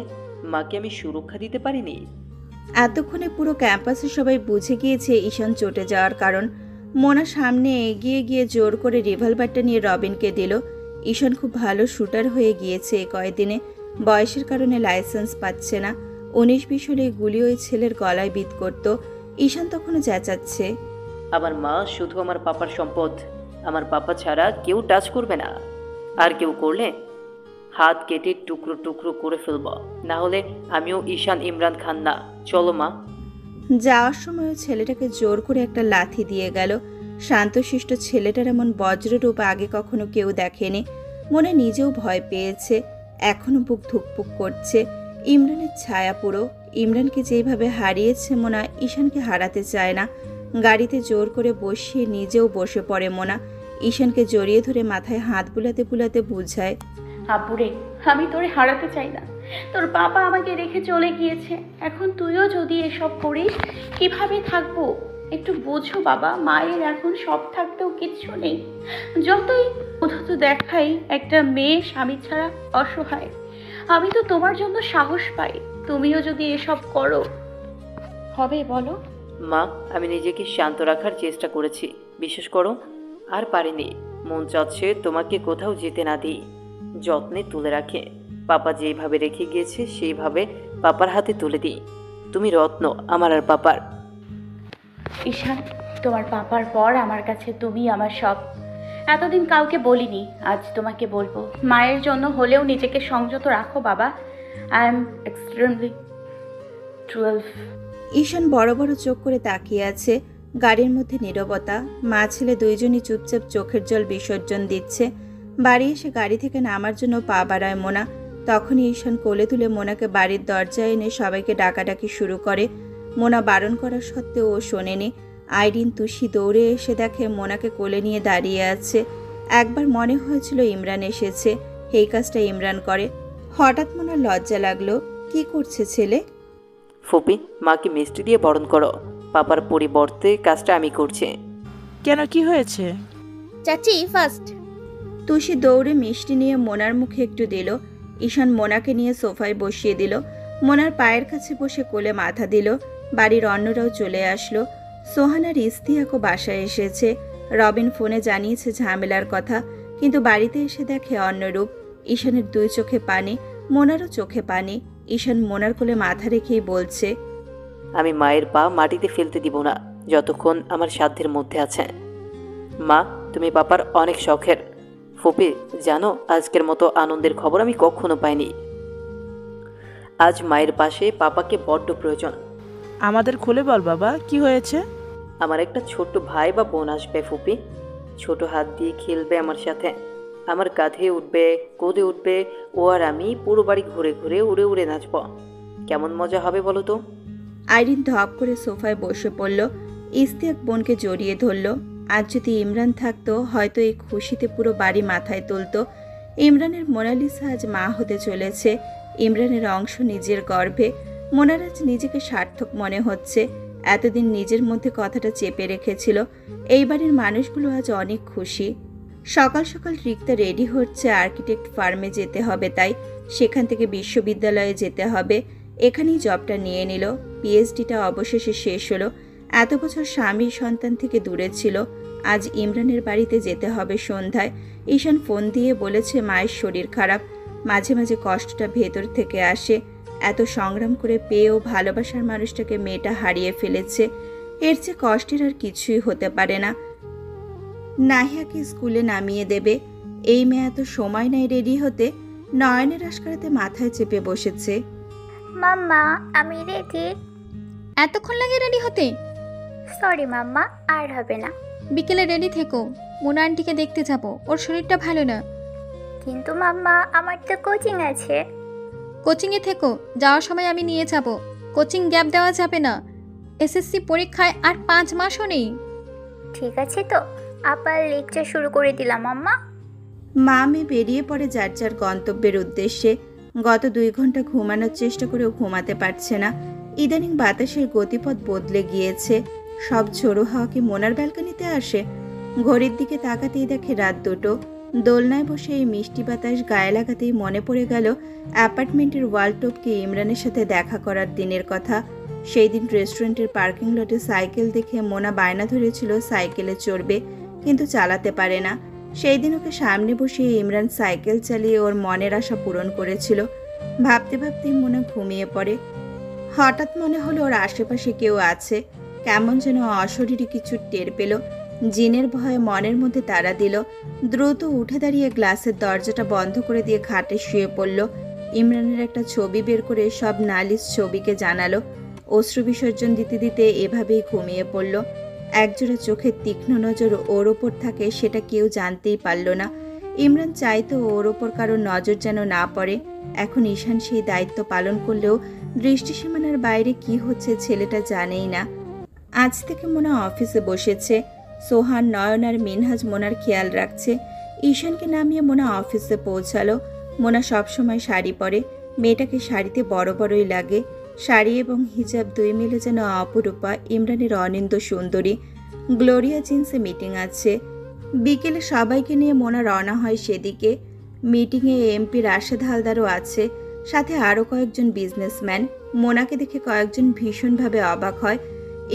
মাকে আমি সুরক্ষা দিতে পারিনি? এতক্ষণে পুরো ক্যাম্পাসে সবাই বুঝে গিয়েছে ঈশান চটে যাওয়ার কারণ। মোনা সামনে এগিয়ে গিয়ে জোর করে রিভলভারটা নিয়ে রবিনকে দিল। ঈশান খুব ভালো শুটার হয়ে গিয়েছে এই কয়েকদিনে। বয়সের কারণে লাইসেন্স পাচ্ছে না। 19-20 হলে গুলি ওই ছেলের গলায় বিধ করত। ঈশান তখনও চেঁচাচ্ছে, আমার মা শুধু আমার পাপার সম্পদ, আমার পাপা ছাড়া কেউ টাচ করবে না। আর কেউ করলে হাত কেটে টুকরো টুকরো করে ফেলব, না হলে আমিও ঈশান ইমরান খান না। চলো মা। যাওয়ার সময় ছেলেটাকে জোর করে একটা লাথি দিয়ে গেল। শান্তশিষ্ট ছেলেটার এমন বজ্ররূপ আগে কখনো কেউ দেখেনি। মনে নিজেও ভয় পেয়েছে, এখনো বুক ধুকপুক করছে। ইমরানের ছায়া পুরো। ইমরানকে যেভাবে হারিয়েছে মোনা, ঈশানকে হারাতে চায় না। গাড়িতে জোর করে বসিয়ে নিজেও বসে পড়ে মোনা। ঈশানকে জড়িয়ে ধরে মাথায় হাত বুলাতে বুলাতে বুঝায়, আব্বুরে, আমি তোরে হারাতে চাই না। তোর বাবা আমাকে রেখে চলে গিয়েছে, এখন তুইও যদি এসব করিস কিভাবে থাকবো? একটু বোঝো বাবা, মায়ের এখন সব থাকতেও কিচ্ছু নেই। যতই উদ্ধত দেখাই, একটা মেয়ে স্বামী ছাড়া অসহায়। আমি তো তোমার জন্য সাহস পাই। তুমিও যদি এসব করো, হবে বলো? মা, আমি নিজেকে শান্ত রাখার চেষ্টা করেছি, বিশ্বাস করো। আর পারিনি। মন চাচ্ছে তোমাকে কোথাও যেতে না দিই, যত্নে তুলে রাখে। পাপা যেইভাবে রেখে গিয়েছে সেইভাবে পাপার হাতে তুলে দিই। তুমি রত্ন আমার আর পাপার। ঈশান, তোমার পাপার পর আমার কাছে তুমি আমার সব। এতদিন কাউকে বলিনি, আজ তোমাকে বলবো। মায়ের জন্য হলেও নিজেকে সংযত রাখো বাবা। I am extremely 12। ঈশান বড় বড় চোখ করে তাকিয়ে আছে। গাড়ির মধ্যে নীরবতা। মা ছেলে দুইজনই চুপচাপ চোখের জল বিসর্জন দিচ্ছে। বাড়ি এসে গাড়ি থেকে নামার জন্য পা বাড়ায় মোনা। তখনই ঈশান কোলে তুলে মোনাকে বাড়ির দরজায় এনে সবাইকে ডাকাডাকি শুরু করে। মোনা বারণ করা সত্ত্বেও ও শোনেনি। আইরিন, তুষি দৌড়ে এসে দেখে মোনাকে কোলে নিয়ে দাঁড়িয়ে আছে। একবার মনে হয়েছিল ইমরান এসেছে, এই কাজটা ইমরান করে। হঠাৎ মোনার লজ্জা লাগলো। কি করছে ছেলে? ফুপি, মাকে মিষ্টি দিয়ে বরণ করো। পাপার পরিবর্তে কাজটা আমি করছি। কেন, কি হয়েছে? চাচি ফার্স্ট। তুষি দৌড়ে মিষ্টি নিয়ে মোনার মুখে একটু দিল। ঈশান মোনাকে নিয়ে সোফায় বসিয়ে দিল। মোনার পায়ের কাছে বসে কোলে মাথা দিল। বাড়ির অন্যরাও চলে আসলো। সোহানার ইস্তিয়াকও বাসায় এসেছে। রবিন ফোনে জানিয়েছে ঝামেলার কথা, কিন্তু বাড়িতে এসে দেখে অন্যরূপ। ঈশানের 2 চোখে পানি, মোনারও চোখে পানি। ঈশান মোনার কোলে মাথা রেখেই বলছে, আমি মায়ের পা মাটিতে ফেলতে দিব না যতক্ষণ আমার সাধ্যের মধ্যে আছে। মা, তুমি পাপার অনেক শখের। ফুপি, জানো আজকের মতো আনন্দের খবর আমি কখনো পাইনি। আজ মায়ের পাশে পাপাকে বড্ড প্রয়োজন। আমাদের খুলে বল বাবা, কি হয়েছে? আমার একটা ছোট্ট ভাই বা বোন আসবে ফুপি। ছোট হাত দিয়ে খেলবে আমার সাথে, আমার কাঁধে উঠবে, কোদে উঠবে। ও আর আমি পুরো বাড়ি ঘুরে ঘুরে উড়ে উড়ে নাচব। কেমন মজা হবে বলো তো? আইরিন ধপ করে সোফায় বসে পড়ল। ইস্তিয়াক বোনকে জড়িয়ে ধরল। আজ যদি ইমরান থাকতো, হয়তো এই খুশিতে পুরো বাড়ি মাথায় তুলত। ইমরানের মোনালিসা আজ মা হতে চলেছে। ইমরানের অংশ নিজের গর্ভে। মোনার আজ নিজেকে সার্থক মনে হচ্ছে। এতদিন নিজের মধ্যে কথাটা চেপে রেখেছিল। এই বাড়ির মানুষগুলো আজ অনেক খুশি। সকাল সকাল রিক্তা রেডি হচ্ছে আর্কিটেক্ট ফার্মে যেতে হবে, তাই সেখান থেকে বিশ্ববিদ্যালয়ে যেতে হবে। এখানেই জবটা নিয়ে নিল। পিএইচডিটা অবশেষে শেষ হলো। এত বছর স্বামী সন্তান থেকে দূরে ছিল, আজ ইমরানের বাড়িতে যেতে হবে সন্ধ্যায়। ঈশান ফোন দিয়ে বলেছে মায়ের শরীর খারাপ, মাঝে মাঝে কষ্টটা ভেতর থেকে আসে। এত সংগ্রাম করে পেয়েও ভালোবাসার মানুষটাকে মেয়েটা হারিয়ে ফেলেছে, এর চেয়ে কষ্টের আর কিছুই হতে পারে না। নাহিয়াকে স্কুলে নামিয়ে দেবে, এই মেয়ে এত সময় নাই রেডি হতে। নয়নের আশকারাতে মাথায় চেপে বসেছে। মাম্মা আমি রেডি। এতক্ষণ লাগে রেডি হতে? সরি মাম্মা, আর হবে না। বিকেলে রেডি থেকো, মোনা আন্টিকে দেখতে যাব, ওর শরীরটা ভালো না। কিন্তু মাম্মা আমার তো কোচিং আছে। কোচিংয়ে থেকো, যাওয়ার সময় আমি নিয়ে যাব। কোচিং গ্যাপ দেওয়া যাবে না, এসএসসি পরীক্ষায় আর 5 মাসও নেই। ঠিক আছে তো, আবার লেকচার শুরু করে দিলাম মাম্মা। মা মেয়ে বেরিয়ে পড়ে যার যার গন্তব্যের উদ্দেশ্যে। গত 2 ঘন্টা ঘুমানোর চেষ্টা করেও ঘুমাতে পারছে না। ইদানিং বাতাসের গতিপথ বদলে গিয়েছে, সব ঝোড়ো হাওয়া কি মোনার ব্যালকনিতে আসে? ঘড়ির দিকে তাকাতেই দেখে রাত 2টো। দোলনায় বসে এই মিষ্টি বাতাস গায়ে লাগাতেই মনে পড়ে গেল অ্যাপার্টমেন্টের ওয়ালটপকে ইমরানের সাথে দেখা করার দিনের কথা। সেই দিন রেস্টুরেন্টের পার্কিং লটে সাইকেল দেখে মোনা বায়না ধরেছিল সাইকেলে চড়বে, কিন্তু চালাতে পারে না। সেই দিন ওকে সামনে বসিয়ে ইমরান সাইকেল চালিয়ে ওর মনের আশা পূরণ করেছিল। ভাবতে ভাবতেই মোনা ঘুমিয়ে পড়ে। হঠাৎ মনে হলো ওর আশেপাশে কেউ আছে, কেমন যেন অশরীরী কিছু টের পেল। জিনের ভয়ে মনের মধ্যে তাড়া দিল। দ্রুত উঠে দাঁড়িয়ে গ্লাসের দরজাটা বন্ধ করে দিয়ে খাটে শুয়ে পড়ল। ইমরানের একটা ছবি বের করে সব নালিশ ছবিকে জানালো। অশ্রু বিসর্জন দিতে দিতে এভাবেই ঘুমিয়ে পড়ল। একজোড়া চোখের তীক্ষ্ণ নজর ওর ওপর থাকে, সেটা কেউ জানতেই পারল না। ইমরান চাইতো ওর ওপর কারোর নজর যেন না পড়ে। এখন ঈশান সেই দায়িত্ব পালন করলেও দৃষ্টিসীমানার বাইরে কি হচ্ছে ছেলেটা জানেই না। আজ থেকে মোনা অফিসে বসেছে। সোহান, নয়ন আর মিনহাজ মোনার খেয়াল রাখছে। ঈশানকে নামিয়ে মোনা অফিসে পৌঁছালো। মোনা সবসময় শাড়ি পরে, মেয়েটাকে শাড়িতে বড় বড়ই লাগে। শাড়ি এবং হিজাব 2 মিলে যেন অপরূপা। ইমরানের অনিন্দ সুন্দরী। গ্লোরিয়া জিন্সে মিটিং আছে। বিকেলে সবাইকে নিয়ে মোনা রওনা হয় সেদিকে। মিটিংয়ে এমপি রাশেদ হালদারও আছে, সাথে আরও কয়েকজন বিজনেসম্যান। মোনাকে দেখে কয়েকজন ভীষণভাবে অবাক হয়।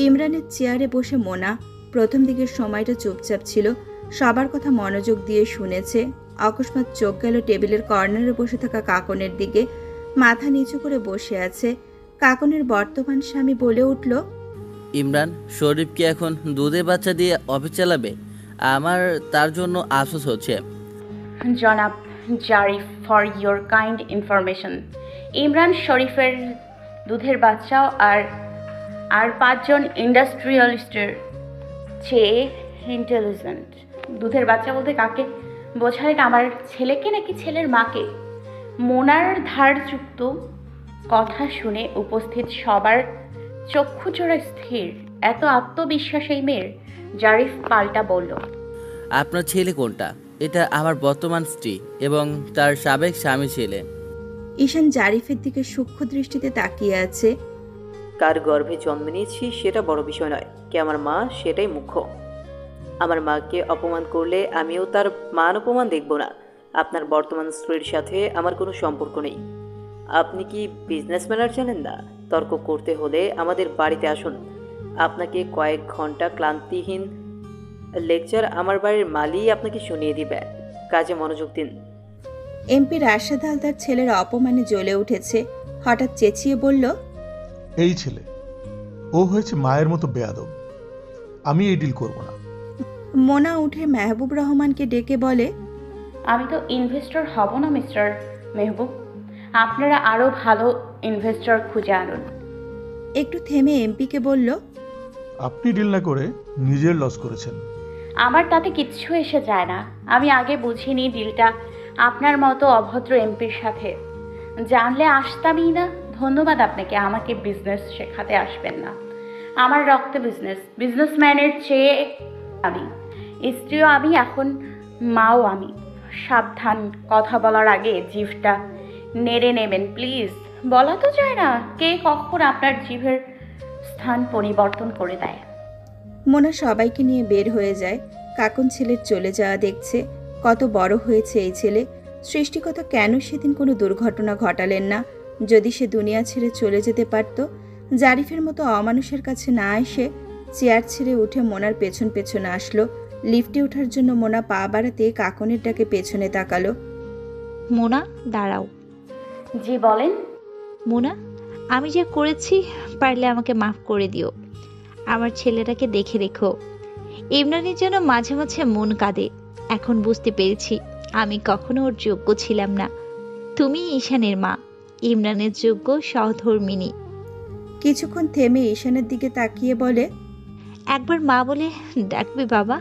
ইমরানের চেয়ারে বসে মোনা প্রথম দিকের সময়টা চুপচাপ ছিল, সবার কথা মনোযোগ দিয়ে শুনেছে। অকস্মাৎ চোখ গেল টেবিলের কর্নারে বসে থাকা কাকনের দিকে। মাথা নিচু করে বসে আছে। কাকনের বর্তমান স্বামী বলে উঠল, ইমরান, শরীফ কি এখন দুধে বাচ্চা দিয়ে অফিস চালাবে? আমার তার জন্য আফসোস হচ্ছে। জনাব Zarif, for your kind information, Imran শরীফের দুধের বাচ্চা আর 5 জন ইন্ডাস্ট্রিয়ালিস্টের চেয়ে ইন্টেলিজেন্ট। দুধের বাচ্চা বলতে কাকে বোঝালেন? আমার ছেলেকে নাকি ছেলের মাকে? মোনার ধারযুক্ত কথা শুনে উপস্থিত সবার চক্ষুচোরা স্থির। এত আত্মবিশ্বাস এই মেয়ের। জারিফ পাল্টা বলল, আপনার ছেলে কোনটা? এটা আমার বর্তমান স্ত্রী এবং তার সাবেক স্বামী ছেলে। ঈশান জারিফের দিকে সূক্ষ্ম দৃষ্টিতে তাকিয়ে আছে। কার গর্ভে জন্ম নিয়েছি সেটা বড় বিষয় নয়, কে আমার মা সেটাই মুখ্য। আমার মাকে অপমান করলে আমিও তার মান অপমান দেখব না। আপনার বর্তমান স্ত্রীর সাথে আমার কোনো সম্পর্ক নেই। আপনি কি বিজনেস ম্যানার জানেন না? তর্ক করতে হলে আমাদের বাড়িতে আসুন। আপনাকে কয়েক ঘন্টা ক্লান্তিহীন লেকচার আমার বাড়ির মালি আপনাকে শুনিয়ে দিবে। কাজে মনোযোগ দিন। এমপি রাশেদ হালদার ছেলের অপমানে জ্বলে উঠেছে। হঠাৎ চেঁচিয়ে বলল, এই ছেলে, ও হয়েছে মায়ের মতো বেয়াদব। আমি এই ডিল করব না। মোনা উঠে মেহবুব রহমানকে ডেকে বলে, আমি তো ইনভেস্টর হব না মিস্টার মেহবুব, আপনারা আরও ভালো ইনভেস্টর খুঁজে আনুন। একটু থেমে এমপিকে বলল, আপনি ডিল না করে নিজের লস করেছেন। আমার তাতে কিচ্ছু এসে যায় না। আমি আগে বুঝিনি ডিলটা আপনার মতো অভদ্র এমপির সাথে। জানলে আসতামই না। ধন্যবাদ আপনাকে, আমাকে বিজনেস শেখাতে আসবেন না। আমার রক্তে বিজনেসম্যানের চেয়ে আমি স্ত্রীও আমি, এখন মাও আমি। সাবধান, কথা বলার আগে জিভটা নেড়ে নেবেন প্লিজ। বলা তো যায় না কে কখন আপনার জিভের স্থান পরিবর্তন করে দেয়। মোনা সবাইকে নিয়ে বের হয়ে যায়। কাকন ছেলের চলে যাওয়া দেখছে। কত বড় হয়েছে এই ছেলে। সৃষ্টিকর্তা কেন সেদিন কোনো দুর্ঘটনা ঘটালেন না? যদি সে দুনিয়া ছেড়ে চলে যেতে পারত। জারিফের মতো অমানুষের কাছে না এসে চেয়ার ছেড়ে উঠে মোনার পেছন পেছনে আসলো। লিফটে ওঠার জন্য মোনা পা বাড়াতে কাকনের ডাকে পেছনে তাকালো। মোনা দাঁড়াও। জি বলেন। মোনা, আমি যা করেছি পারলে আমাকে মাফ করে দিও। আমার ছেলেটাকে দেখে রেখো। ইমরানের জন্য মাঝে মাঝে মন কাঁদে। এখন বুঝতে পেরেছি আমি কখনো ওর যোগ্য ছিলাম না। তুমি ঈশানের মা, ইমরানের যোগ্য সহধর্মিনী। কিছুক্ষণ থেমে ঈশানের দিকে তাকিয়ে বলে, একবার মা বলে ডাকবে বাবা?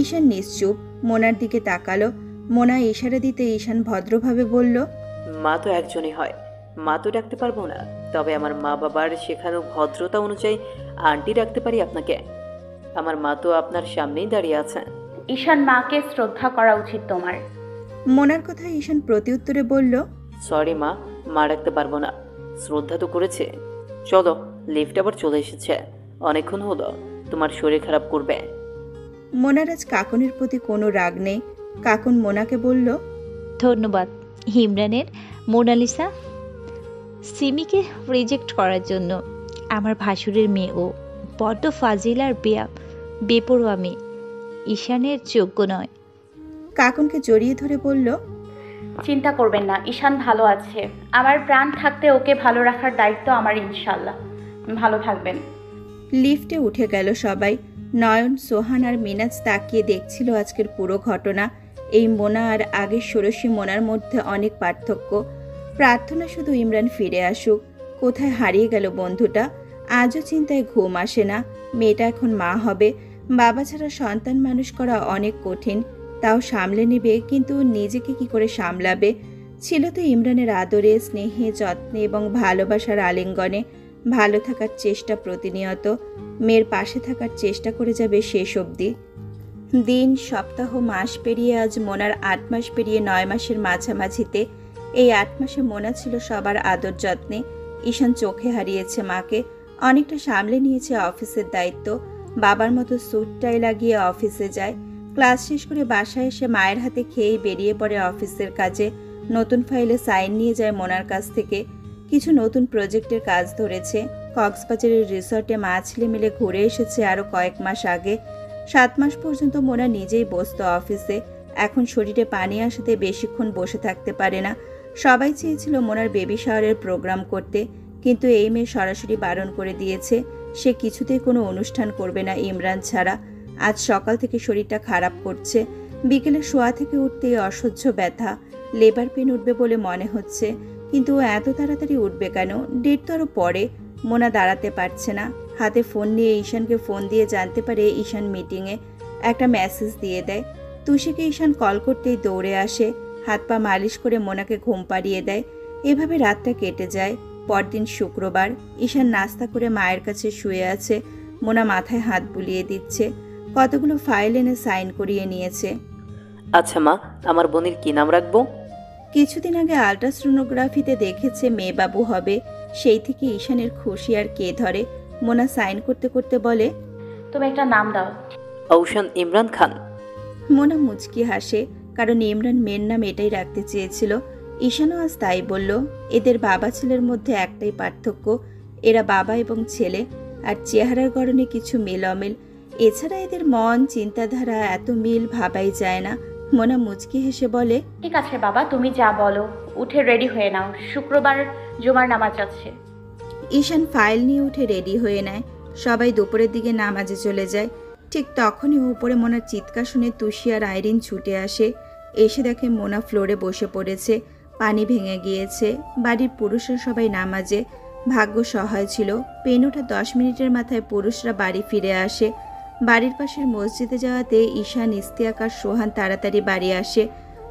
ঈশান নিশ্চুপ, মোনার দিকে তাকালো। মোনা ইশারা দিতে ঈশান ভদ্রভাবে বলল, মা তো একজনই হয়, মা তো ডাকতে পারবো না, তবে আমার মা বাবার শেখানো ভদ্রতা অনুযায়ী আন্টি ডাকতে পারি আপনাকে। আমার মা তো আপনার সামনেই দাঁড়িয়ে আছেন। ঈশান, মাকে শ্রদ্ধা করা উচিত তোমার। মোনার কথা ঈশান প্রতিউত্তরে বলল, সরি মা, মা ডাকতে পারবো না। শ্রদ্ধা তো করেছে। চলো, লিফট আবার চলে এসেছে, অনেকক্ষণ হলো, তোমার শরীর খারাপ করবে। মোনার আজ কাকনের প্রতি কোনো রাগ নেই। কাকন মোনাকে বলল, ধন্যবাদ ইমরানের মোনালিসা সিমিকে রিজেক্ট করার জন্য। আমার ভাসুরের মেয়ে ও বড্ড ফাজিল আর বেপরোয়া মেয়ে, ঈশানের যোগ্য নয়। কাকনকে জড়িয়ে ধরে বলল, চিন্তা করবেন না, ঈশান ভালো আছে। আমার প্রাণ থাকতে ওকে ভালো রাখার দায়িত্ব আমার, ইনশাল্লাহ। ভালো থাকবেন। লিফটে উঠে গেল সবাই। নয়ন, সোহান আর মিনাজ তাকিয়ে দেখছিল আজকের পুরো ঘটনা। এই মোনা আর আগের ষোড়শী মোনার মধ্যে অনেক পার্থক্য। প্রার্থনা শুধু ইমরান ফিরে আসুক। কোথায় হারিয়ে গেল বন্ধুটা? আজও চিন্তায় ঘুম আসে না। মেয়েটা এখন মা হবে। বাবা ছাড়া সন্তান মানুষ করা অনেক কঠিন। তাও সামলে নেবে, কিন্তু নিজেকে কি করে সামলাবে? ছিল তো ইমরানের আদরে, স্নেহে, যত্নে এবং ভালোবাসার আলিঙ্গনে। ভালো থাকার চেষ্টা প্রতিনিয়ত। মেয়ের পাশে থাকার চেষ্টা করে যাবে শেষ অবধি। দিন, সপ্তাহ, মাস পেরিয়ে আজ মোনার 8 মাস পেরিয়ে 9 মাসের মাঝামাঝিতে। এই 8 মাসে মোনা ছিল সবার আদর যত্নে। ঈশান চোখে হারিয়েছে মাকে, অনেকটা সামলে নিয়েছে অফিসের দায়িত্ব। বাবার মতো স্যুট টাই লাগিয়ে অফিসে যায়। ক্লাস শেষ করে বাসায় এসে মায়ের হাতে খেয়েই বেরিয়ে পড়ে অফিসের কাজে। নতুন ফাইলে সাইন নিয়ে যায় মোনার কাছ থেকে। কিছু নতুন প্রজেক্টের কাজ ধরেছে। কক্সবাজারের রিসর্টে মা ছেলে মিলে ঘুরে এসেছে আরও কয়েক মাস আগে। 7 মাস পর্যন্ত মোনা নিজেই বসত অফিসে। এখন শরীরে পানি আসাতে বেশিক্ষণ বসে থাকতে পারে না। সবাই চেয়েছিল মোনার বেবি শাওয়ারের প্রোগ্রাম করতে, কিন্তু এই মেয়ে সরাসরি বারণ করে দিয়েছে। সে কিছুতেই কোনো অনুষ্ঠান করবে না ইমরান ছাড়া। আজ সকাল থেকে শরীরটা খারাপ করছে। বিকেলে শোয়া থেকে উঠতেই অসহ্য ব্যথা। লেবার পেন উঠবে বলে মনে হচ্ছে, কিন্তু এত তাড়াতাড়ি উঠবে কেন? ডেট তো আরও পরে। মোনা দাঁড়াতে পারছে না। হাতে ফোন নিয়ে ঈশানকে ফোন দিয়ে জানতে পারে ঈশান মিটিংয়ে। একটা মেসেজ দিয়ে দেয়। তুষিকে ঈশান কল করতেই দৌড়ে আসে। হাত পা মালিশ করে মোনাকে ঘুম পাড়িয়ে দেয়। এভাবে রাতটা কেটে যায়। পরদিন শুক্রবার। ঈশান নাস্তা করে মায়ের কাছে শুয়ে আছে। মোনা মাথায় হাত বুলিয়ে দিচ্ছে। কতগুলো ফাইল এনে সাইন করিয়ে নিয়েছে। আচ্ছা মা, আমার বোনের কি নাম রাখবো? কিছুদিন আগে আল্ট্রাসোনোগ্রাফিতে দেখেছে মেয়ে বাবু হবে। সেই থেকে ঈশানের খুশি আর কে ধরে। মোনা সাইন করতে করতে বলে, তুমি একটা নাম দাও। ঔশান ইমরান খান। মোনা মুচকি হাসে, কারণ ইমরান মেয়ের নাম এটাই রাখতে চেয়েছিল। ঈশানও আজ তাই বলল। এদের বাবা ছেলের মধ্যে একটাই পার্থক্য, এরা বাবা এবং ছেলে। আর চেহারার গড়নে কিছু মিল অমিল। এছাড়া এদের মন, চিন্তাধারা এত মিল ভাবাই যায় না। মোনা মুচকি হেসে বলে, ঠিক আছে বাবা, তুমি যা বলো। উঠে রেডি হয়ে নাও, শুক্রবার জুমার নামাজ আছে। ঈশান ফাইল নিয়ে উঠে রেডি হয়ে নেয়। সবাই দুপুরের দিকে নামাজে চলে যায়। ঠিক তখনই উপরে মোনার চিৎকার শুনে তুষি আর আইরিন ছুটে আসে। এসে দেখে মোনা ফ্লোরে বসে পড়েছে। পানি ভেঙে গিয়েছে। বাড়ির পুরুষরা সবাই নামাজে। ভাগ্য সহায় ছিল। পেন ওঠা 10 মিনিটের মাথায় পুরুষরা বাড়ি ফিরে আসে। বাড়ির পাশের মসজিদে যাওয়াতে ঈশান, ইস্তিয়াক আর সোহান তাড়াতাড়ি বাড়ি আসে।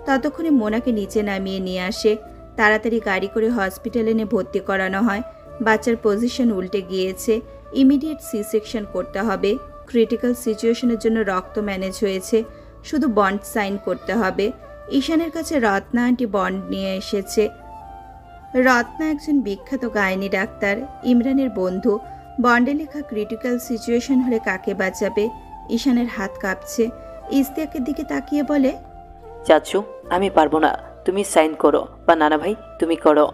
ততক্ষণে মোনাকে নিচে নামিয়ে নিয়ে আসে। তাড়াতাড়ি গাড়ি করে হসপিটালে এনে ভর্তি করানো হয়। বাচ্চার পজিশন উল্টে গিয়েছে। ইমিডিয়েট সি সেকশন করতে হবে। ক্রিটিক্যাল সিচুয়েশনের জন্য রক্ত ম্যানেজ হয়েছে। শুধু বন্ড সাইন করতে হবে। ঈশানের কাছে রত্না আন্টি বন্ড নিয়ে এসেছে। রত্না একজন বিখ্যাত গাইনি ডাক্তার, ইমরানের বন্ধু। বন্ডে লেখা ক্রিটিক্যাল সিচুয়েশন হলে কাকে বাঁচাবে। ঈশানের হাত কাঁপছে। ইস্তিয়াকের দিকে তাকিয়ে বলে, চাচু আমি পারবো না, তুমি সাইন করো, বা নানা ভাই তুমি করো।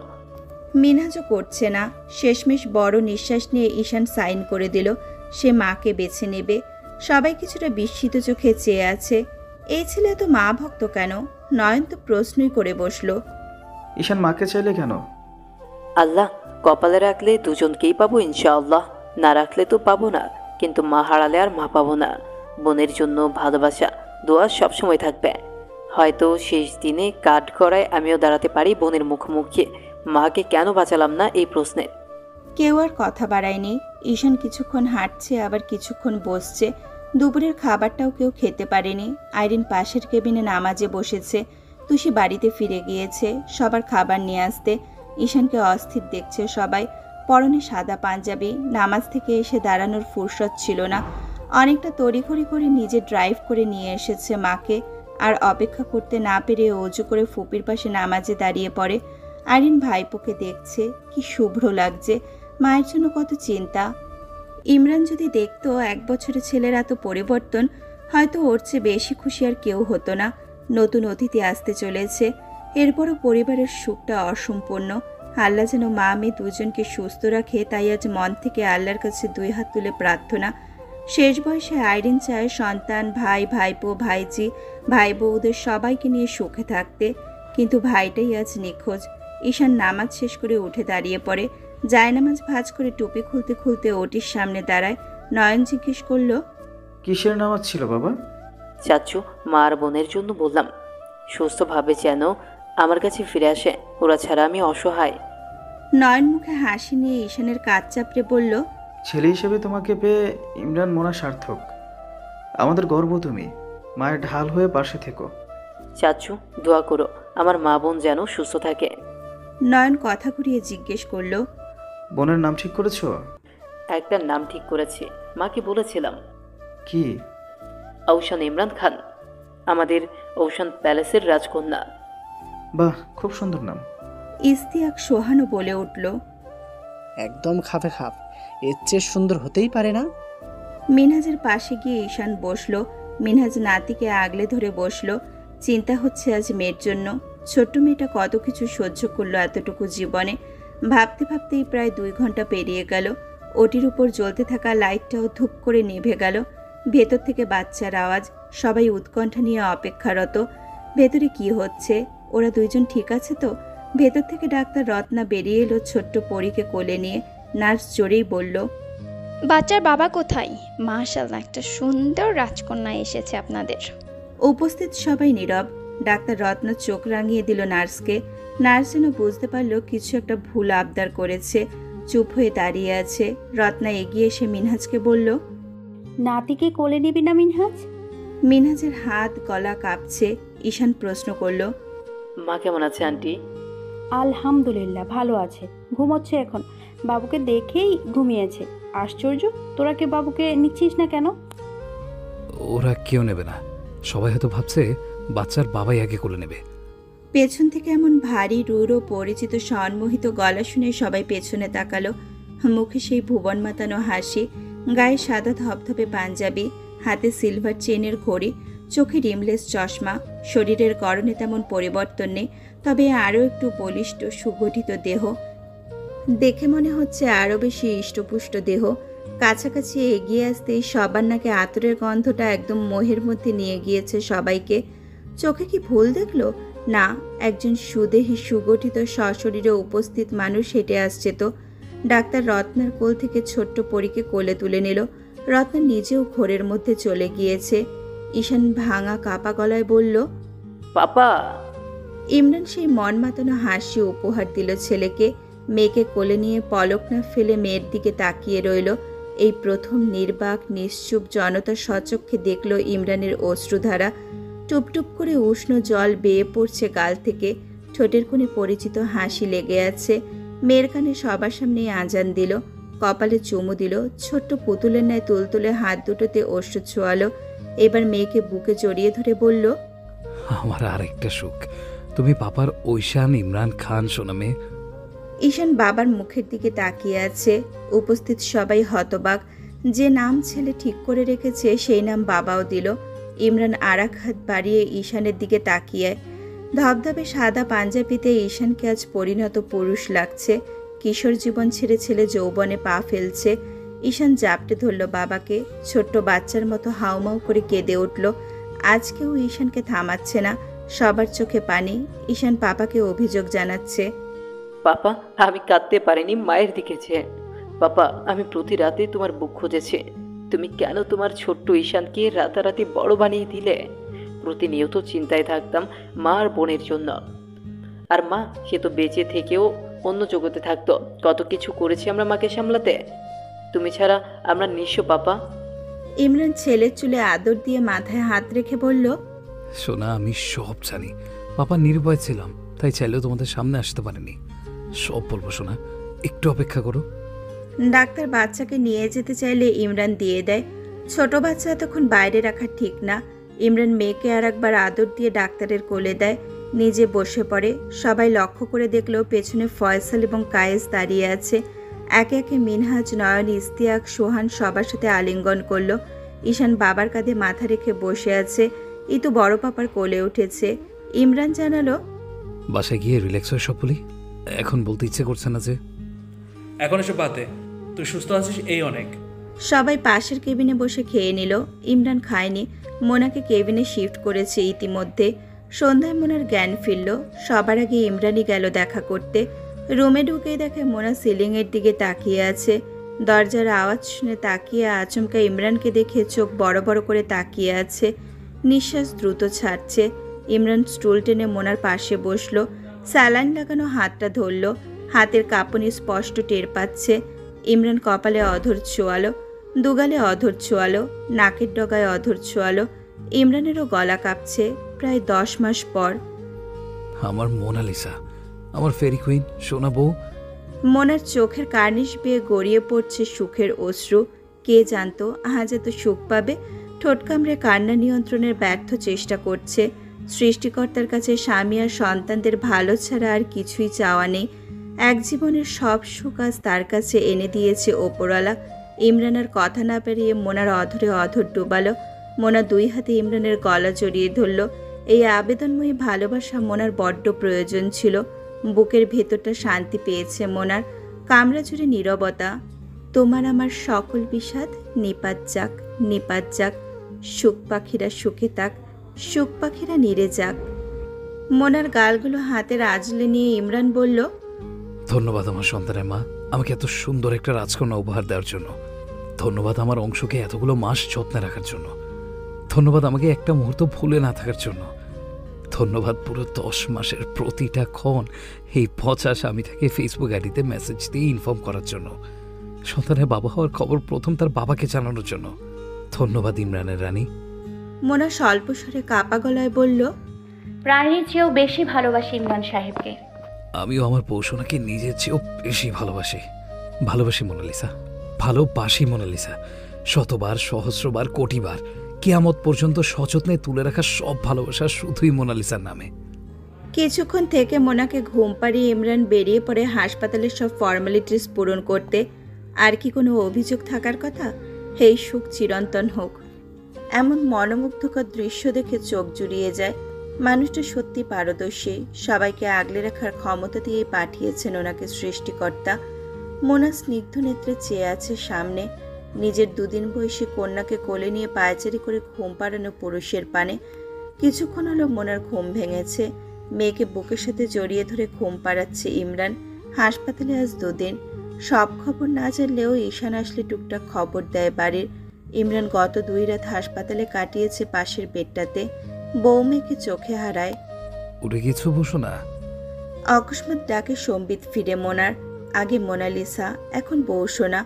মিনহাজও করছে না। শেষমেশ বড় নিঃশ্বাস নিয়ে ঈশান সাইন করে দিল। সে মাকে বেছে নেবে। সবাই কিছুটা বিস্মিত চোখে চেয়ে আছে। এই ছেলে এত মা ভক্ত কেন? নয়ন তো প্রশ্নই করে বসলো। ঈশান মাকে চাইলে কেন? আল্লাহ কপালে রাখলে দুজনকেই পাবো ইনশাআল্লাহ, না রাখলে তো পাবো না, কিন্তু মা হারালে আর মা পাবো না। বোনের জন্য ভালোবাসা দোয়া সবসময় থাকবে। হয়তো শেষ দিনে কাঠ গড়ায় আমিও দাঁড়াতে পারি বোনের মুখোমুখি। মাকে কেন বাঁচালাম না এই প্রশ্নে। কেউ আর কথা বাড়ায়নি। ঈশান কিছুক্ষণ হাঁটছে, আবার কিছুক্ষণ বসছে। দুপুরের খাবারটাও কেউ খেতে পারেনি। আইরিন পাশের কেবিনে নামাজে বসেছে। তুষি বাড়িতে ফিরে গিয়েছে সবার খাবার নিয়ে আসতে। ঈশানকে অস্থির দেখছে সবাই। পরনে সাদা পাঞ্জাবি। নামাজ থেকে এসে দাঁড়ানোর ফুরসত ছিল না। অনেকটা তড়িঘড়ি করে নিজে ড্রাইভ করে নিয়ে এসেছে মাকে। আর অপেক্ষা করতে না পেরে অজু করে ফুপির পাশে নামাজে দাঁড়িয়ে পড়ে। আইরিন ভাইপোকে দেখছে, কি শুভ্র লাগছে। মায়ের জন্য কত চিন্তা। ইমরান যদি দেখতো 1 বছরের ছেলের এত পরিবর্তন, হয়তো ওর চেয়ে বেশি খুশি আর কেউ হতো না। নতুন অতিথি আসতে চলেছে, এরপরও পরিবারের সুখটা অসম্পূর্ণ। আল্লাহ যেন মা মেয়ে দুজনকে সুস্থ রাখে, তাই আজ মন থেকে আল্লাহর কাছে 2 হাত তুলে প্রার্থনা। শেষ বয়সে আইরিন চায় সন্তান, ভাই, ভাইপো, ভাইজি, ভাই বউদের সবাইকে নিয়ে সুখে থাকতে, কিন্তু ভাইটাই আজ নিখোঁজ। ঈশান নামাজ শেষ করে উঠে দাঁড়িয়ে পড়ে। জায়নামাজ ভাঁজ করে টুপি খুলতে খুলতে ওটির সামনে দাঁড়ায়। নয়ন জিজ্ঞেস করলো, কিসের নামাজ ছিল বাবা? চাচু মা আর বোনের জন্য বললাম, সুস্থভাবে যেন আমার কাছে ফিরে আসে, ওরা ছাড়া আমি অসহায়। নয়ন মুখে হাসি নিয়ে ঈশানের কাজ চাপড়ে বলল, ছেলে হিসেবে তোমাকে পেয়ে ইমরান মোনা সার্থক। আমাদের গর্ব তুমি। মায়ের ঢাল হয়ে পাশে থেকো। চাচু দোয়া করো আমার মা বোন যেন সুস্থ থাকে। নয়ন কথা ঘুরিয়ে জিজ্ঞেস করলো, বোনের নাম ঠিক করেছো? একটা নাম ঠিক করেছি, মাকে বলেছিলাম। কি? ঔশান ইমরান খান, আমাদের ঔশান প্যালেসের রাজকন্যা। বাহ, খুব সুন্দর নাম। ইস্তিয়াক সোহানও বলে উঠল, একদম খাপে খাপ, এর চেয়ে সুন্দর হতেই পারে না। মিনহাজের পাশে গিয়ে ঈশান বসলো। মিনহাজ নাতিকে আগলে ধরে বসলো। চিন্তা হচ্ছে আজ মেয়ের জন্য। ছোট্ট মেয়েটা কত কিছু সহ্য করলো এতটুকু জীবনে। ভাবতে ভাবতেই প্রায় 2 ঘন্টা পেরিয়ে গেল। ওটির উপর জ্বলতে থাকা লাইটটাও ধূপ করে নিভে গেল। ভেতর থেকে বাচ্চার আওয়াজ। সবাই উৎকণ্ঠা নিয়ে অপেক্ষারত। ভেতরে কি হচ্ছে? ওরা 2 জন ঠিক আছে তো? ভেতর থেকে ডাক্তার রত্না বেরিয়ে এলো ছোট্ট পরীকে কোলে নিয়ে। নার্স জোরেই বলল, বাচ্চার বাবা কোথায়? মাশাআল্লাহ, একটা সুন্দর রাজকন্যা এসেছে আপনাদের। উপস্থিত সবাই নীরব। ডাক্তার রত্না চোখ রাঙিয়ে দিল নার্সকে। নার্স যেন বুঝতে পারল কিছু একটা ভুল আবদার করেছে। চুপ হয়ে দাঁড়িয়ে আছে। রত্না এগিয়ে এসে মিনহাজকে বলল, নাতিকে কোলে নিবি না মিনহাজ? মিনহাজের হাত গলা কাঁপছে। ঈশান প্রশ্ন করল, মা কেমন আছে আন্টি? আলহামদুলিল্লাহ ভালো আছে, ঘুমোচ্ছে এখন। বাবুকে দেখেই ঘুমিয়েছে। আশ্চর্য, তোরা কে বাবুকে নিচ্ছিস না কেন? ওরা কেউ নেবে না, সবাই হয়তো ভাবছে বাচ্চার বাবাই আগে কোলে নেবে। পেছন থেকে এমন ভারী রূঢ় পরিচিত সম্মোহিত গলা শুনে সবাই পেছনে তাকালো। মুখে সেই ভুবন মাতানো হাসি, গায়ে সাদা ধপধপে পাঞ্জাবি, হাতে সিলভার চেনের ঘড়ি, চোখে রিমলেস চশমা। শরীরের গড়নে তেমন পরিবর্তন নেই, তবে আরও একটু বলিষ্ঠ সুগঠিত দেহ। দেখে মনে হচ্ছে আরও বেশি হৃষ্টপুষ্ট দেহ। কাছাকাছি এগিয়ে আসতেই সবার নাকে আতরের গন্ধটা একদম মোহের মধ্যে নিয়ে গিয়েছে সবাইকে। চোখে কি ভুল দেখলো? না, একজন সুদেহী সুগঠিত সশরীরে উপস্থিত মানুষ হেঁটে আসছে তো। ডাক্তার রত্নার কোল থেকে ছোট্ট পরীকে কোলে তুলে নিল। রত্না নিজেও ঘোরের মধ্যে চলে গিয়েছে। ঈশান ভাঙা কাপা গলায় বলল, পাপা। ইমরান সেই মন মাতানো হাসি উপহার দিল ছেলেকে। মেয়েকে কোলে নিয়ে পলক না ফেলে মেয়ের দিকে তাকিয়ে রইল। এই প্রথম নির্বাক নিশ্চুপ জনতা সচক্ষে দেখল ইমরানের অশ্রুধারা। টুপটুপ করে উষ্ণ জল বেয়ে পড়ছে গাল থেকে। ঠোঁটের কোণে পরিচিত হাসি লেগে আছে। মেয়ের কানে সবার সামনে আজান দিল, কপালে চুমু দিল। ছোট্ট পুতুলের ন্যায় তুলতুলে হাত দুটোতে অশ্রু ছোয়ালো। এবার মেয়েকে বুকে জড়িয়ে ধরে বলল, আমার আরেকটা সুখ, তুমি পাপার ঐশান ইমরান খান সোনামে। ঈশান বাবার মুখের দিকে তাকিয়ে আছে। উপস্থিত সবাই হতবাক। যে নাম ছেলে ঠিক করে রেখেছে সেই নাম বাবাও দিল। ইমরান আরেক হাত বাড়িয়ে ঈশানের দিকে তাকিয়ে। ধবধবে সাদা পাঞ্জাবিতে ঈশানকে আজ পরিণত পুরুষ লাগছে। কিশোর জীবন ছেড়ে ছেলে যৌবনে পা ফেলছে। ঈশান জাপটে ধরল বাবাকে, ছোট্ট বাচ্চার মতো হাউমাউ করে কেঁদে উঠল। আজকেও ঈশানকে থামাচ্ছে না, সবার চোখে পানি। ঈশান পাপাকে অভিযোগ জানাচ্ছে। পাপা, আমি কাঁদতে পারিনি মায়ের দিকে চেয়ে। পাপা, আমি প্রতি রাতে তোমার বুক খুঁজেছি। তুমি কেন তোমার ছোট্ট ঈশানকে রাতারাতি বড় বানিয়ে দিলে? প্রতিনিয়ত চিন্তায় থাকতাম মা আর বোনের জন্য। আর মা, সে তো বেঁচে থেকেও অন্য জগতে থাকতো। কত কিছু করেছি আমরা মাকে সামলাতে। তুমি ছাড়া আমরা নিঃস্ব পাপা। ইমরান ছেলের চুলে আদর দিয়ে মাথায় হাত রেখে বলল, সোনা, আমি সব জানি। পাপা নির্ভয় ছিলাম, তাই চাইলেও তোমাদের সামনে আসতে পারিনি। সব বলবো সোনা, একটু অপেক্ষা করো। ডাক্তার বাচ্চাকে নিয়ে যেতে চাইলে ইমরান দিয়ে দেয়। ছোট বাচ্চা এতক্ষণ বাইরে রাখা ঠিক না। ইমরান মেয়েকে আর একবার আদর দিয়ে ডাক্তারের কোলে দেয়, নিজে বসে পড়ে। সবাই লক্ষ্য করে দেখলো পেছনে ফয়সাল এবং কায়েস দাঁড়িয়ে আছে। একে একে মিনহাজ, নয়ন, ইস্তিয়াক, সোহান সবার সাথে আলিঙ্গন করলো। ঈশান বাবার কাঁধে মাথা রেখে বসে আছে। ইতু বড় পাপার কোলে উঠেছে। ইমরান জানালো, বাসায় গিয়ে রিল্যাক্স হয়ে সব বলি। এখন বলতে ইচ্ছে করছে না যে। এখন এসব বাদে, তুই সুস্থ আছিস এই অনেক। সবাই পাশের কেবিনে বসে খেয়ে নিল। ইমরান খায়নি, মোনাকে কেবিনে শিফট করেছে ইতিমধ্যে। সন্ধ্যায় মোনার জ্ঞান ফিরল। সবার আগে ইমরানই গেল দেখা করতে। রুমে ঢুকেই দেখে মোনা সিলিংয়ের দিকে তাকিয়ে আছে। দরজার আওয়াজ শুনে তাকিয়ে আচমকা ইমরানকে দেখে চোখ বড় বড় করে তাকিয়ে আছে। নিঃশ্বাস দ্রুত ছাড়ছে। ইমরান স্টুল টেনে মোনার পাশে বসলো। স্যালাইন লাগানো হাতটা ধরল। হাতের কাঁপুনি স্পষ্ট টের পাচ্ছে। ইমরান কপালে অধর ছোয়ালো, দুগালে অধর ছোয়ালো, নাকের ডগায় অধর ছোয়ালো। ইমরানেরও গলা কাঁপছে। প্রায় 10 মাস পর। আমার মোনালিসা, আমার ফেরি কুইন, সোনা বউ। মোনার চোখের কার্নিশ বেয়ে গড়িয়ে পড়ছে সুখের অশ্রু। কে জানতো আজ এত সুখ পাবে। ঠোঁট কামড়ে কান্না নিয়ন্ত্রণের ব্যর্থ চেষ্টা করছে। সৃষ্টিকর্তার কাছে স্বামী আর সন্তানদের ভালো ছাড়া আর কিছুই চাওয়া নেই। এক জীবনের সব সুখ আজ তার কাছে এনে দিয়েছে ওপরওয়ালা। ইমরান আর কথা না পেরিয়ে মোনার অধরে অধর ডুবালো। মোনা 2 হাতে ইমরানের গলা জড়িয়ে ধরল। এই আবেদনময়ী ভালোবাসা মোনার বড্ড প্রয়োজন ছিল। বুকের ভেতরটা শান্তি পেয়েছে মোনার। কামরা জুড়ে নীরবতা। তোমার আমার সকল বিষাদ নিপাত যাক, নিপাত যাক। সুখ পাখিরা সুখে থাক, সুখ পাখিরা নিরে যাক। মোনার গালগুলো হাতের আঁচলে নিয়ে ইমরান বলল, ধন্যবাদ আমার সন্তানের মা, আমাকে এত সুন্দর একটা রাজকন্যা উপহার দেওয়ার জন্য। ধন্যবাদ আমার অংশকে এতগুলো মাস যত্নে রাখার জন্য। ধন্যবাদ আমাকে একটা মুহূর্ত ভুলে না থাকার জন্য। ধন্যবাদ পুরো 10 মাসের প্রতিটা ক্ষণ এই পচা স্বামীটাকে ফেসবুক আইডিতে মেসেজ দিয়ে ইনফর্ম করার জন্য। সন্তানের বাবা হওয়ার খবর প্রথম তার বাবাকে জানানোর জন্য। ধন্যবাদ ইমরানের রানী। মোনা স্বল্প স্বরে কাপা গলায় বলল, প্রাণীর চেয়েও বেশি ভালোবাসি ইমরান সাহেবকে। আমিও আমার পৌষণাকে নিজের চেয়েও বেশি ভালোবাসি। ভালোবাসি মোনালিসা, ভালোবাসি মোনালিসা। শতবার, সহস্রবার, কোটিবার, কিয়ামত পর্যন্ত সযত্নে তুলে রাখা সব ভালোবাসা শুধুই মোনালিসার নামে। কিছুক্ষণ থেকে মোনাকে ঘুম পাড়িয়ে ইমরান বেরিয়ে পড়ে হাসপাতালের সব ফর্মালিটিস পূরণ করতে। আর কি কোনো অভিযোগ থাকার কথা? এই সুখ চিরন্তন হোক। এমন মনোমুগ্ধকর দৃশ্য দেখে চোখ জুড়িয়ে যায়। মানুষটা সত্যি পারদর্শী। সবাইকে আগলে রাখার ক্ষমতা দিয়েই পাঠিয়েছেন ওনাকে সৃষ্টিকর্তা। মোনা স্নিগ্ধ নেত্রে চেয়ে আছে সামনে। নিজের 2 দিন বয়সী কন্যাকে কোলে নিয়ে পায়চারি করে ঘুম পাড়ানো পুরুষের পানে। কিছুক্ষণ হলো মোনার ঘুম ভেঙেছে। মেয়েকে বুকের সাথে জড়িয়ে ধরে ঘুম পাড়াচ্ছে ইমরান। হাসপাতালে আজ 2 দিন। সব খবর না জানলেও ঈশান আসলে টুকটাক খবর দেয় বাড়ির। ইমরান গত 2 রাত হাসপাতালে কাটিয়েছে পাশের বেডটাতে। বউ মেয়েকে চোখে হারায়। উঠে কিছু বসো না। অকস্মাৎ ডাকে সম্বিত ফিরে মোনার। আগে মোনালিসা, এখন বউ সোনা।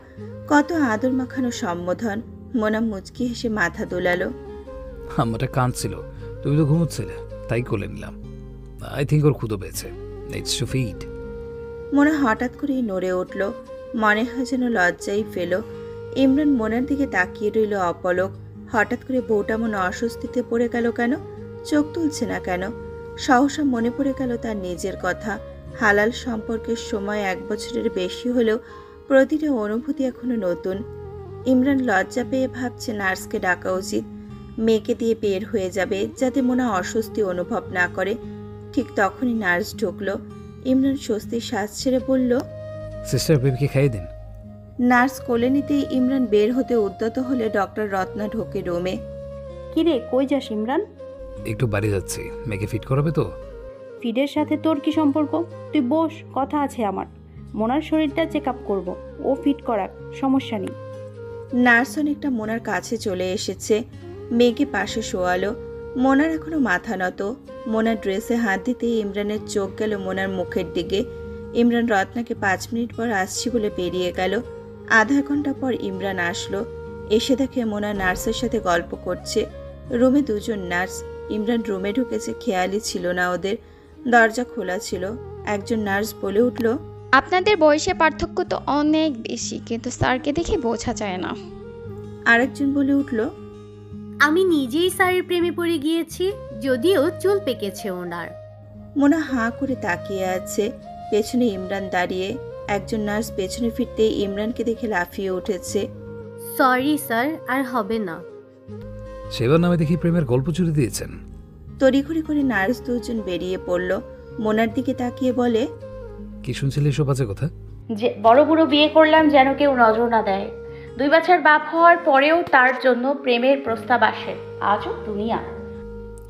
কত আদর মাখানো সম্বোধন। মোনা মুচকি হেসে মাথা দোলালো। আমারটা কাঁদছিল, তুমি তো ঘুমোচ্ছিলে, তাই কোলে নিলাম। আই থিঙ্ক ওর ক্ষুধা পেয়েছে। It's to feed. মোনা হঠাৎ করেই নড়ে উঠল। মনে হয় যেন লজ্জাই ফেল। ইমরান মোনার দিকে তাকিয়ে রইল অপলক। হঠাৎ করে বউটা মনে অস্বস্তিতে পড়ে গেল কেন? চোখ তুলছে না কেন? সহসা মনে পড়ে গেল তার নিজের কথা। হালাল সম্পর্কের সময় 1 বছরের বেশি হলেও প্রতিটা অনুভূতি এখনো নতুন। ইমরান লজ্জা পেয়ে ভাবছে নার্সকে ডাকা উচিত। মেয়েকে দিয়ে বের হয়ে যাবে, যাতে মোনা অস্বস্তি অনুভব না করে। ঠিক তখনই নার্স ঢুকলো। ইমরান স্বস্তির শ্বাস ছেড়ে বলল, সিস্টার বেবিকে খাইয়ে দিন। নার্স কোলে নিতেই ইমরান বের হতে উদ্যত হলে ডক্টর রত্না ঢোকে রুমে। কিরে কই যাস ইমরান? একটু বাড়ি যাচ্ছি, মেয়েকে ফিট করাবে তো? ফিডের সাথে তোর কি সম্পর্ক? তুই বস, কথা আছে আমার। মোনার শরীরটা চেক আপ করবো, ও ফিট করাক, সমস্যা নেই। নার্স অনেকটা মোনার কাছে চলে এসেছে, মেয়েকে পাশে শোয়ালো। মোনার এখনো মাথা নত। মোনার ড্রেসে হাত দিতেই ইমরানের চোখ গেল মোনার মুখের দিকে। ইমরান রত্নাকে 5 মিনিট পর আসছি বলে বেরিয়ে গেল। আধা ঘন্টা পর ইমরান আসলো। এসে দেখে মোনা নার্সের সাথে গল্প করছে। রুমে 2 জন নার্স। ইমরান রুমে ঢুকেছে খেয়ালই ছিল না ওদের। দরজা খোলা ছিল। একজন নার্স বলে উঠল, আপনাদের বয়সে পার্থক্য তো অনেক বেশি, কিন্তু স্যারকে দেখে বোঝা যায় না। আরেকজন বলে উঠল, আমি নিজেই স্যারের প্রেমে পড়ে গিয়েছি, যদিও চুল পেকেছে ওনার। মোনা হাঁ করে তাকিয়ে আছে। পেছনে ইমরান দাঁড়িয়ে। একজন নার্স পেছনে ফিরতেই ইমরানকে দেখে লাফিয়ে উঠেছে। সরি স্যার, আর হবে না। সেবার নামে দেখি প্রেমের গল্প জুড়ে দিয়েছেন। তড়িঘড়ি করে নার্স 2 জন বেরিয়ে পড়ল। মোনার দিকে তাকিয়ে বলে, কি শুনছিলে এসব বাজে কথা? যে বড় বুড়ো বিয়ে করলাম যেন কেউ নজর না দেয়। 2 বাচ্চার বাপ হওয়ার পরেও তার জন্য প্রেমের প্রস্তাব আসে। আজও দুনিয়া।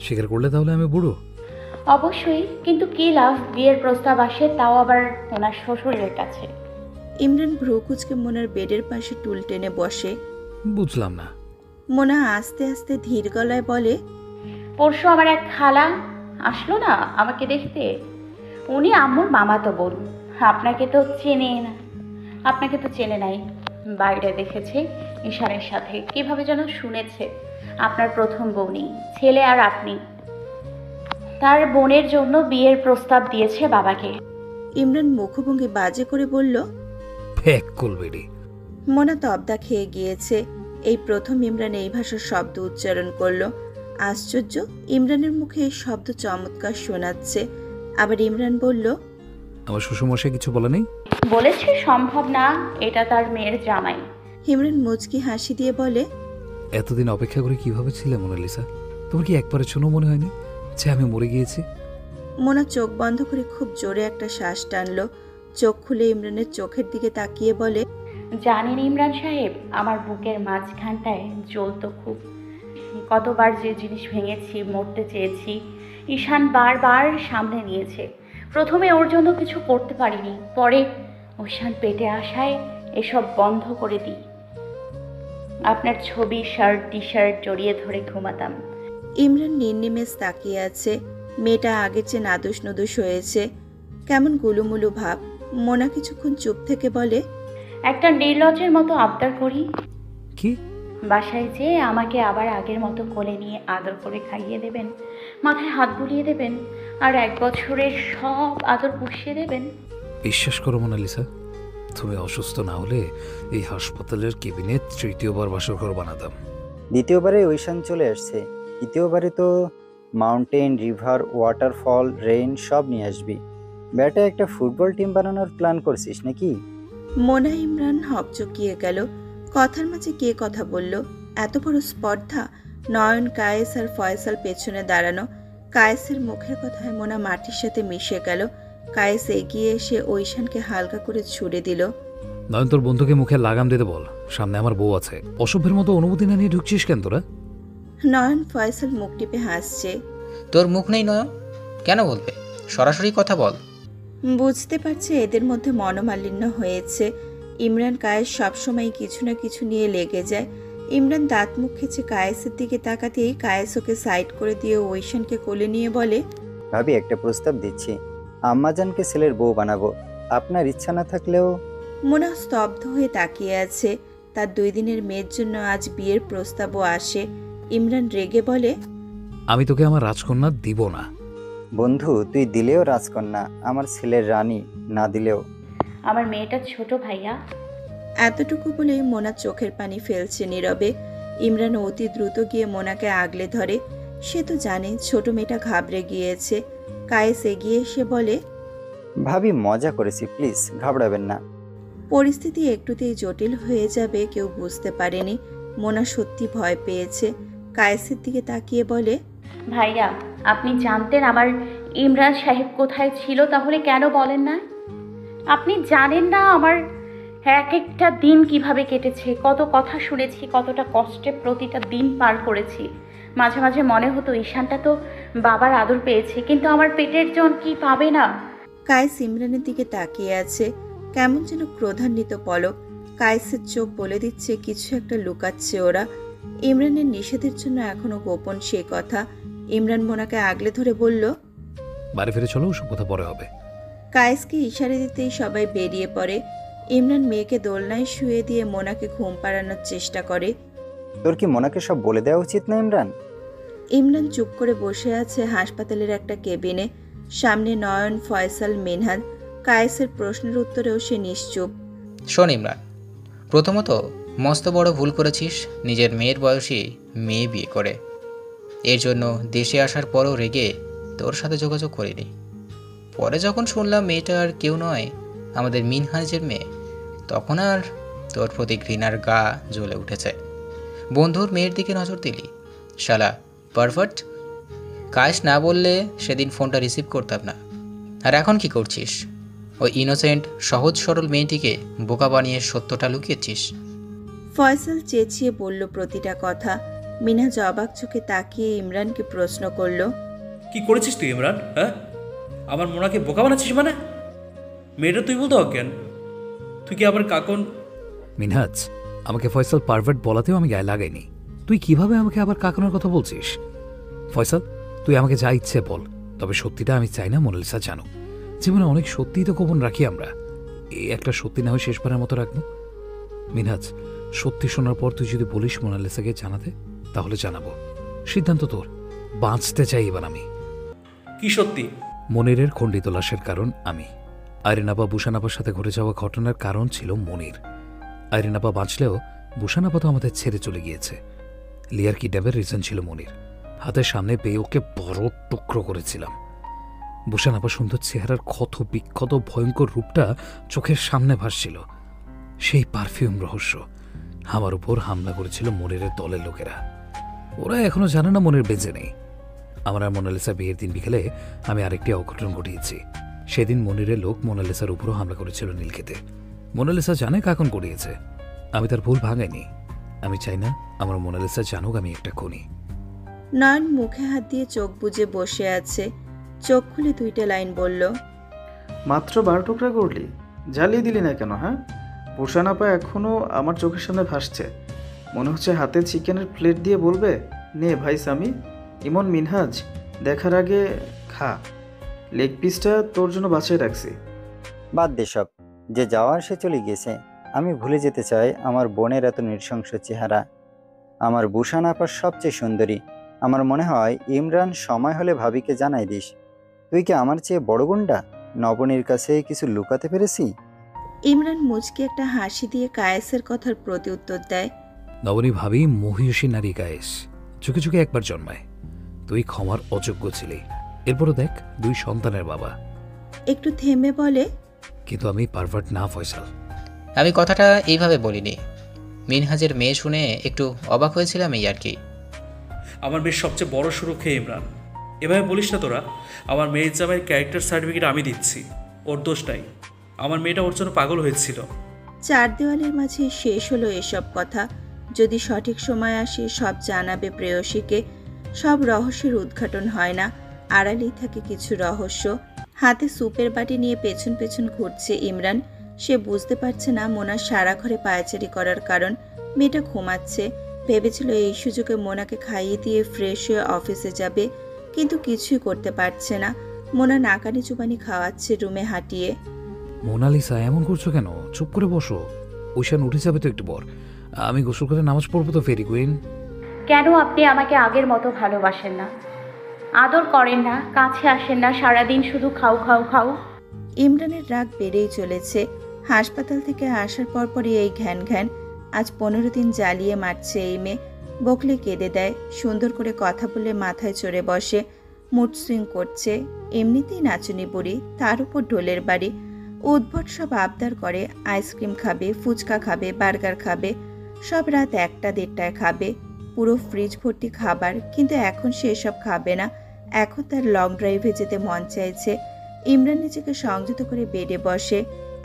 স্বীকার করলে তাহলে আমি বুড়ো? অবশ্যই, কিন্তু কি লাভ বিয়ের প্রস্তাব আসে, তাও আবার ওনার শ্বশুরের কাছে। ইমরান ভ্রু কুঁচকে মোনার বেডের পাশে টুল টেনে বসে। বুঝলাম না। মোনা আস্তে আস্তে ধীর গলায় বলে, পরশু আমার এক খালা আসলো না আমাকে দেখতে। উনি আম্মুর মামাতো বোন। আপনাকে তো চেনে নাই। বাইরে দেখেছে ঈশানের সাথে, কিভাবে যেন শুনেছে আপনার প্রথম বউনি ছেলে আর আপনি। তার বোনের জন্য বিয়ের প্রস্তাব দিয়েছে বাবাকে। ইমরান মুখভঙ্গি বাজে করে বলল, ফেক কুলবেড়ি। মোনা তবদা খেয়ে গিয়েছে। এই প্রথম ইমরান এই ভাষার শব্দ উচ্চারণ করলো। আশ্চর্য, ইমরানের মুখে এই শব্দ চমৎকার শোনাচ্ছে। আবার ইমরান বলল, আমার শ্বশুরমশাই কিছু বলে নেই? বলেছে সম্ভব না, এটা তার মেয়ের জামাই। ইমরান মুচকি হাসি দিয়ে বলে, এতদিন অপেক্ষা করে কিভাবে ছিলে মোনালিসা? তোমার কি একবারের জন্য মনে হয়নি যে আমি মরে গিয়েছি? মোনা চোখ বন্ধ করে খুব জোরে একটা শ্বাস টানলো। চোখ খুলে ইমরানের চোখের দিকে তাকিয়ে বলে, জানেন ইমরান সাহেব, আমার বুকের মাঝখানটায় জ্বলতো খুব। কতবার যে জিনিস ভেঙেছি, মরতে চেয়েছি, ঈশান বারবার সামনে নিয়েছে। প্রথমে ওর জন্য কিছু করতে পারিনি, পরে ঈশান পেটে আসায় এসব বন্ধ করে দিই। আপনার ছবি, শার্ট, টি শার্ট জড়িয়ে ধরে ঘুমাতাম। ইমরান নির্নিমেষ তাকিয়ে আছে। মেয়েটা আগের চেয়ে নাদুস নুদুস হয়েছে, কেমন গুলুমুলু ভাব। মোনা কিছুক্ষণ চুপ থেকে বলে, একটা নির্লজ্জের মতো আবদার করি। কি? বাসায় যেয়ে আমাকে আবার আগের মতো কোলে নিয়ে আদর করে খাইয়ে দেবেন, মাথায় হাত বুলিয়ে দেবেন, আর 1 বছরের সব আদর পুষিয়ে দেবেন। বিশ্বাস করো মোনালিসা, তুমি অসুস্থ না হলে এই হাসপাতালের কেবিনে 3য়বার বাসর ঘর বানাতাম। 2য়বারে ঐশান চলে আসছে, 3য়বারে তো মাউন্টেন, রিভার, ওয়াটারফল, রেইন সব নিয়ে আসবি। ব্যাটা একটা ফুটবল টিম বানানোর প্ল্যান করছিস নাকি? মোনা ইমরান হকচকিয়ে গেল। কথার মাঝে কে কথা বলল? এত বড় স্পর্ধা! নয়ন, কায়েস আর ফয়সাল পেছনে দাঁড়ানো। কায়েসের মুখের কথায় মোনা মাটির সাথে মিশে গেল। কায়েস এগিয়ে এসে ঐশানকে হালকা করে ছুড়ে দিল। নয়ন, তোর বন্ধুকে মুখে লাগাম দিতে বল, সামনে আমার বউ আছে। অসভ্যের মতো অনুমতি না নিয়ে ঢুকছিস কেন তোরা? নয়ন ফয়সাল মুখ টিপে হাসছে। তোর মুখ নেই নয়ন, কেন বলবে? সরাসরি কথা বল। বুঝতে পারছে এদের মধ্যে মনোমালিন্য হয়েছে। ইমরান কায়েস সবসময় কিছু না কিছু নিয়ে লেগে যায়। ইমরান দাঁত মুখ খেছে কায়েসের দিকে তাকাতেই কায়েস ওকে সাইড করে দিয়ে ঐশানকে কোলে নিয়ে বলে, ভাবি একটা প্রস্তাব দিচ্ছি, আম্মাজানকে ছেলের বউ বানাবো, আপনার ইচ্ছা না থাকলেও। মোনা স্তব্ধ হয়ে তাকিয়ে আছে। তার 2 দিনের মেয়ের জন্য আজ বিয়ের প্রস্তাবও আসে। ইমরান রেগে বলে, আমি তোকে আমার রাজকন্যা দিব না। বন্ধু, তুই দিলেও রাজকন্যা, আমার ছেলের রানী না দিলেও। আমার মেয়েটা ছোট ভাইয়া। এতটুকু বলে মোনা চোখের পানি ফেলছে নীরবে। ইমরান অতি দ্রুত গিয়ে মোনাকে আগলে ধরে। সে তো জানে ছোট মেয়েটা ঘাবড়ে গিয়েছে। কায়েস এগিয়ে এসে বলে, ভাবি মজা করেছি, প্লিজ ঘাবড়াবেন না। পরিস্থিতি একটুতেই জটিল হয়ে যাবে কেউ বুঝতে পারেনি। মোনা সত্যি ভয় পেয়েছে। কায়েসের দিকে তাকিয়ে বলে, ভাইয়া, আপনি জানতেন আমার ইমরান সাহেব কোথায় ছিল, তাহলে কেন বলেন না? আপনি জানেন না আমার এক একটা দিন কিভাবে কেটেছে, কত কথা শুনেছি, কতটা কষ্টে প্রতিটা দিন পার করেছি। মাঝে মাঝে মনে হতো ঈশানটা তো বাবার আদর পেয়েছে, কিন্তু আমার পেটের জন কি পাবে না? কায়েস ইমরানের দিকে তাকিয়ে আছে, কেমন যেন ক্রোধান্বিত পলক। কায়েসের চোখ বলে দিচ্ছে কিছু একটা লুকাচ্ছে ওরা। ইমরানের নিষেধের জন্য এখনো গোপন সে কথা। ইমরান মোনাকে আগলে ধরে বলল, বাড়ি ফিরে চলো, ওসব কথা পরে হবে। কায়েসকে ইশারা দিতেই সবাই বেরিয়ে পড়ে। ইমরান মেয়েকে দোলনায় শুয়ে দিয়ে মোনাকে ঘুম পাড়ানোর চেষ্টা করে। তোর কি মোনাকে সব বলে দেওয়া উচিত না ইমরান? ইমরান চুপ করে বসে আছে হাসপাতালের একটা কেবিনে। সামনে নয়ন, ফয়সাল, মিনহাজ। কায়েসের প্রশ্নের উত্তরেও সে নিশ্চুপ। শোন ইমরান, প্রথমত মস্ত বড় ভুল করেছিস নিজের মেয়ের বয়সী মেয়ে বিয়ে করে। এর জন্য দেশে আসার পরও রেগে তোর সাথে যোগাযোগ করিনি। পরে যখন শুনলাম মেয়েটা আর কেউ নয়, আমাদের মিনহাজের মেয়ে, তখন আর তোর প্রতি ঘৃণার গা জ্বলে উঠেছে। বন্ধুর মেয়ের দিকে নজর দিলি, শালা পারফেক্ট। কাজ না বললে সেদিন ফোনটা রিসিভ করতাম না। আর এখন কি করছিস? ওই ইনোসেন্ট সহজ সরল মেয়েটিকে বোকা বানিয়ে সত্যটা লুকিয়েছিস। ফয়সাল চেঁচিয়ে বলল প্রতিটা কথা। মিনহাজ অবাক চোখে তাকিয়ে ইমরানকে প্রশ্ন করল, কি করেছিস তুই ইমরান? হ্যাঁ, আমার মোনাকে বোকা বানাচ্ছিস মানে? মেয়েটা তুই বলতে অজ্ঞান। তুই কি আবার কাকন? মিনহাজ, আমাকে ফয়সাল পারভার্ট বলাতেও আমি গায়ে লাগাইনি। তুই কিভাবে আমাকে আবার কাকানোর কথা বলছিস? ফয়সাল, তুই আমাকে যা ইচ্ছে বল, তবে সত্যিটা আমি চাই না মোনালিসা জানো। জীবনে অনেক সত্যিই তো গোপন রাখি আমরা, এই একটা সত্যি না হয় শেষবারের মতো রাখবো। মিনহাজ, সত্যি শোনার পর তুই যদি বলিস মোনালিসাকে জানাতে, তাহলে জানাবো। সিদ্ধান্ত তোর। বাঁচতে চাই এবার আমি। কি সত্যি? মনিরের খণ্ডিত লাশের কারণ আমি। আইরিনাপা বুশানাপার সাথে ঘটে যাওয়া ঘটনার কারণ ছিল মনির। আইরিনাপা বাঁচলেও বুশানাপা তো আমাদের ছেড়ে চলে গিয়েছে। লিয়ার কিডন্যাপের রিজন ছিল মনির। হাতের সামনে পেয়ে ওকে বড় টুকরো করেছিলাম। বুশানাপা সুন্দর চেহারার ক্ষত বিক্ষত ভয়ঙ্কর রূপটা চোখের সামনে ভাসছিল। সেই পারফিউম রহস্য। আমার উপর হামলা করেছিল মনিরের দলের লোকেরা। ওরা এখনো জানে না মনির বেঁচে নেই। আমার আর মোনালিসা বিয়ের দিন বিকেলে আমি আরেকটি অঘটন ঘটিয়েছি। সেদিন মনিরের লোক মোনালিসার উপরও হামলা করেছিল নীলক্ষেতে। মোনালিসা জানে কাকন করিয়েছে। আমি তার ভুল ভাঙাইনি। আমি চাই না আমার মোনালিসা জানুক আমি একটা খুনি। নয়ন মুখে হাত দিয়ে চোখ বুজে বসে আছে। চোখ খুলে দুইটা লাইন বলল, মাত্র 12 টুকরা করলি, জ্বালিয়ে দিলি না কেন? হ্যাঁ, বুশানাপা এখনো আমার চোখের সামনে ভাসছে। মনে হচ্ছে হাতে চিকেনের প্লেট দিয়ে বলবে, নে ভাই সামি, ইমন মিনহাজ দেখার আগে খা। লেগ পিসটা তোর জন্য বাঁচিয়ে রাখছি। বাদ দে সব, যে যাওয়ার সে চলে গেছে। আমি ভুলে যেতে চাই আমার বোনের এত নৃশংস চেহারা। আমার বুশান আপার সবচেয়ে সুন্দরী। আমার মনে হয় ইমরান সময় হলে ভাবিকে জানাই দিস। তুই কি আমার চেয়ে বড় গুন্ডা? নবনীর কাছে কিছু লুকাতে পেরেছি? ইমরান মুচকে একটা হাসি দিয়ে কায়েসের কথার প্রতি উত্তর দেয়, নবনী ভাবি মহিষী নারী কায়েস, চোখে চোখে একবার জন্মায়। তুই ক্ষমার অযোগ্য ছিলি। এরপরও দেখ, 2 সন্তানের বাবা। একটু থেমে বলে, কিন্তু আমি পারভার্ট না ফয়সাল। আমি কথাটা এইভাবে বলিনি। মিনহাজের মেয়ে শুনে একটু অবাক হয়েছিলাম এই আর কি। আমার মেয়ের সবচেয়ে বড় সুরক্ষা ইমরান। এভাবে বলিস না তোরা। আমার মেয়ের জামাইয়ের ক্যারেক্টার সার্টিফিকেট আমি দিচ্ছি, ওর দোষ নাই। আমার মেয়েটা ওর জন্য পাগল হয়েছিল। 4 দেওয়ালের মাঝে শেষ হলো এসব কথা। যদি সঠিক সময় আসে সব জানাবে প্রেয়সীকে। সব রহস্যের উদ্ঘাটন হয় না, আড়ালেই থাকে কিছু রহস্য। হাতে স্যুপের বাটি নিয়ে পেছন পেছন ঘুরছে ইমরান। সে বুঝতে পারছে না মোনার সারা ঘরে পায়চারি করার কারণ। মেয়েটা ঘুমাচ্ছে। ভেবেছিল এই সুযোগে মোনাকে খাইয়ে দিয়ে ফ্রেশ হয়ে অফিসে যাবে, কিন্তু কিছুই করতে পারছে না। মোনা নাকানি চুবানি খাওয়াচ্ছে রুমে হাঁটিয়ে। মোনালিসা, এমন করছো কেন? চুপ করে বসো। ঐশান উঠে যাবে তো একটু পর। আমি গোসল করে নামাজ পড়বো তো ফেরি কুইন। কেন আপনি আমাকে আগের মতো ভালোবাসেন না, আদর করেন না, কাছে আসেন না, সারাদিন শুধু খাও খাও খাও? ইমরানের রাগ বেড়েই চলেছে। হাসপাতাল থেকে আসার পরপরই এই ঘ্যান ঘ্যান। আজ 15 দিন জ্বালিয়ে মারছে এই মেয়ে। বকলে কেঁদে দেয়, সুন্দর করে কথা বলে মাথায় চড়ে বসে, মুড সুইং করছে। এমনিতেই নাচুনি বুড়ি, তার উপর ঢোলের বাড়ি। উদ্ভট সব আবদার করে, আইসক্রিম খাবে, ফুচকা খাবে, বার্গার খাবে। সব রাত 1টা-1:30টায় খাবে। পুরো ফ্রিজ ভর্তি খাবার, কিন্তু এখন সে এসব খাবে না। এখন তার লং ড্রাইভে যেতে মন চাইছে। ইমরান নিজেকে সংযত করে বেডে বসে,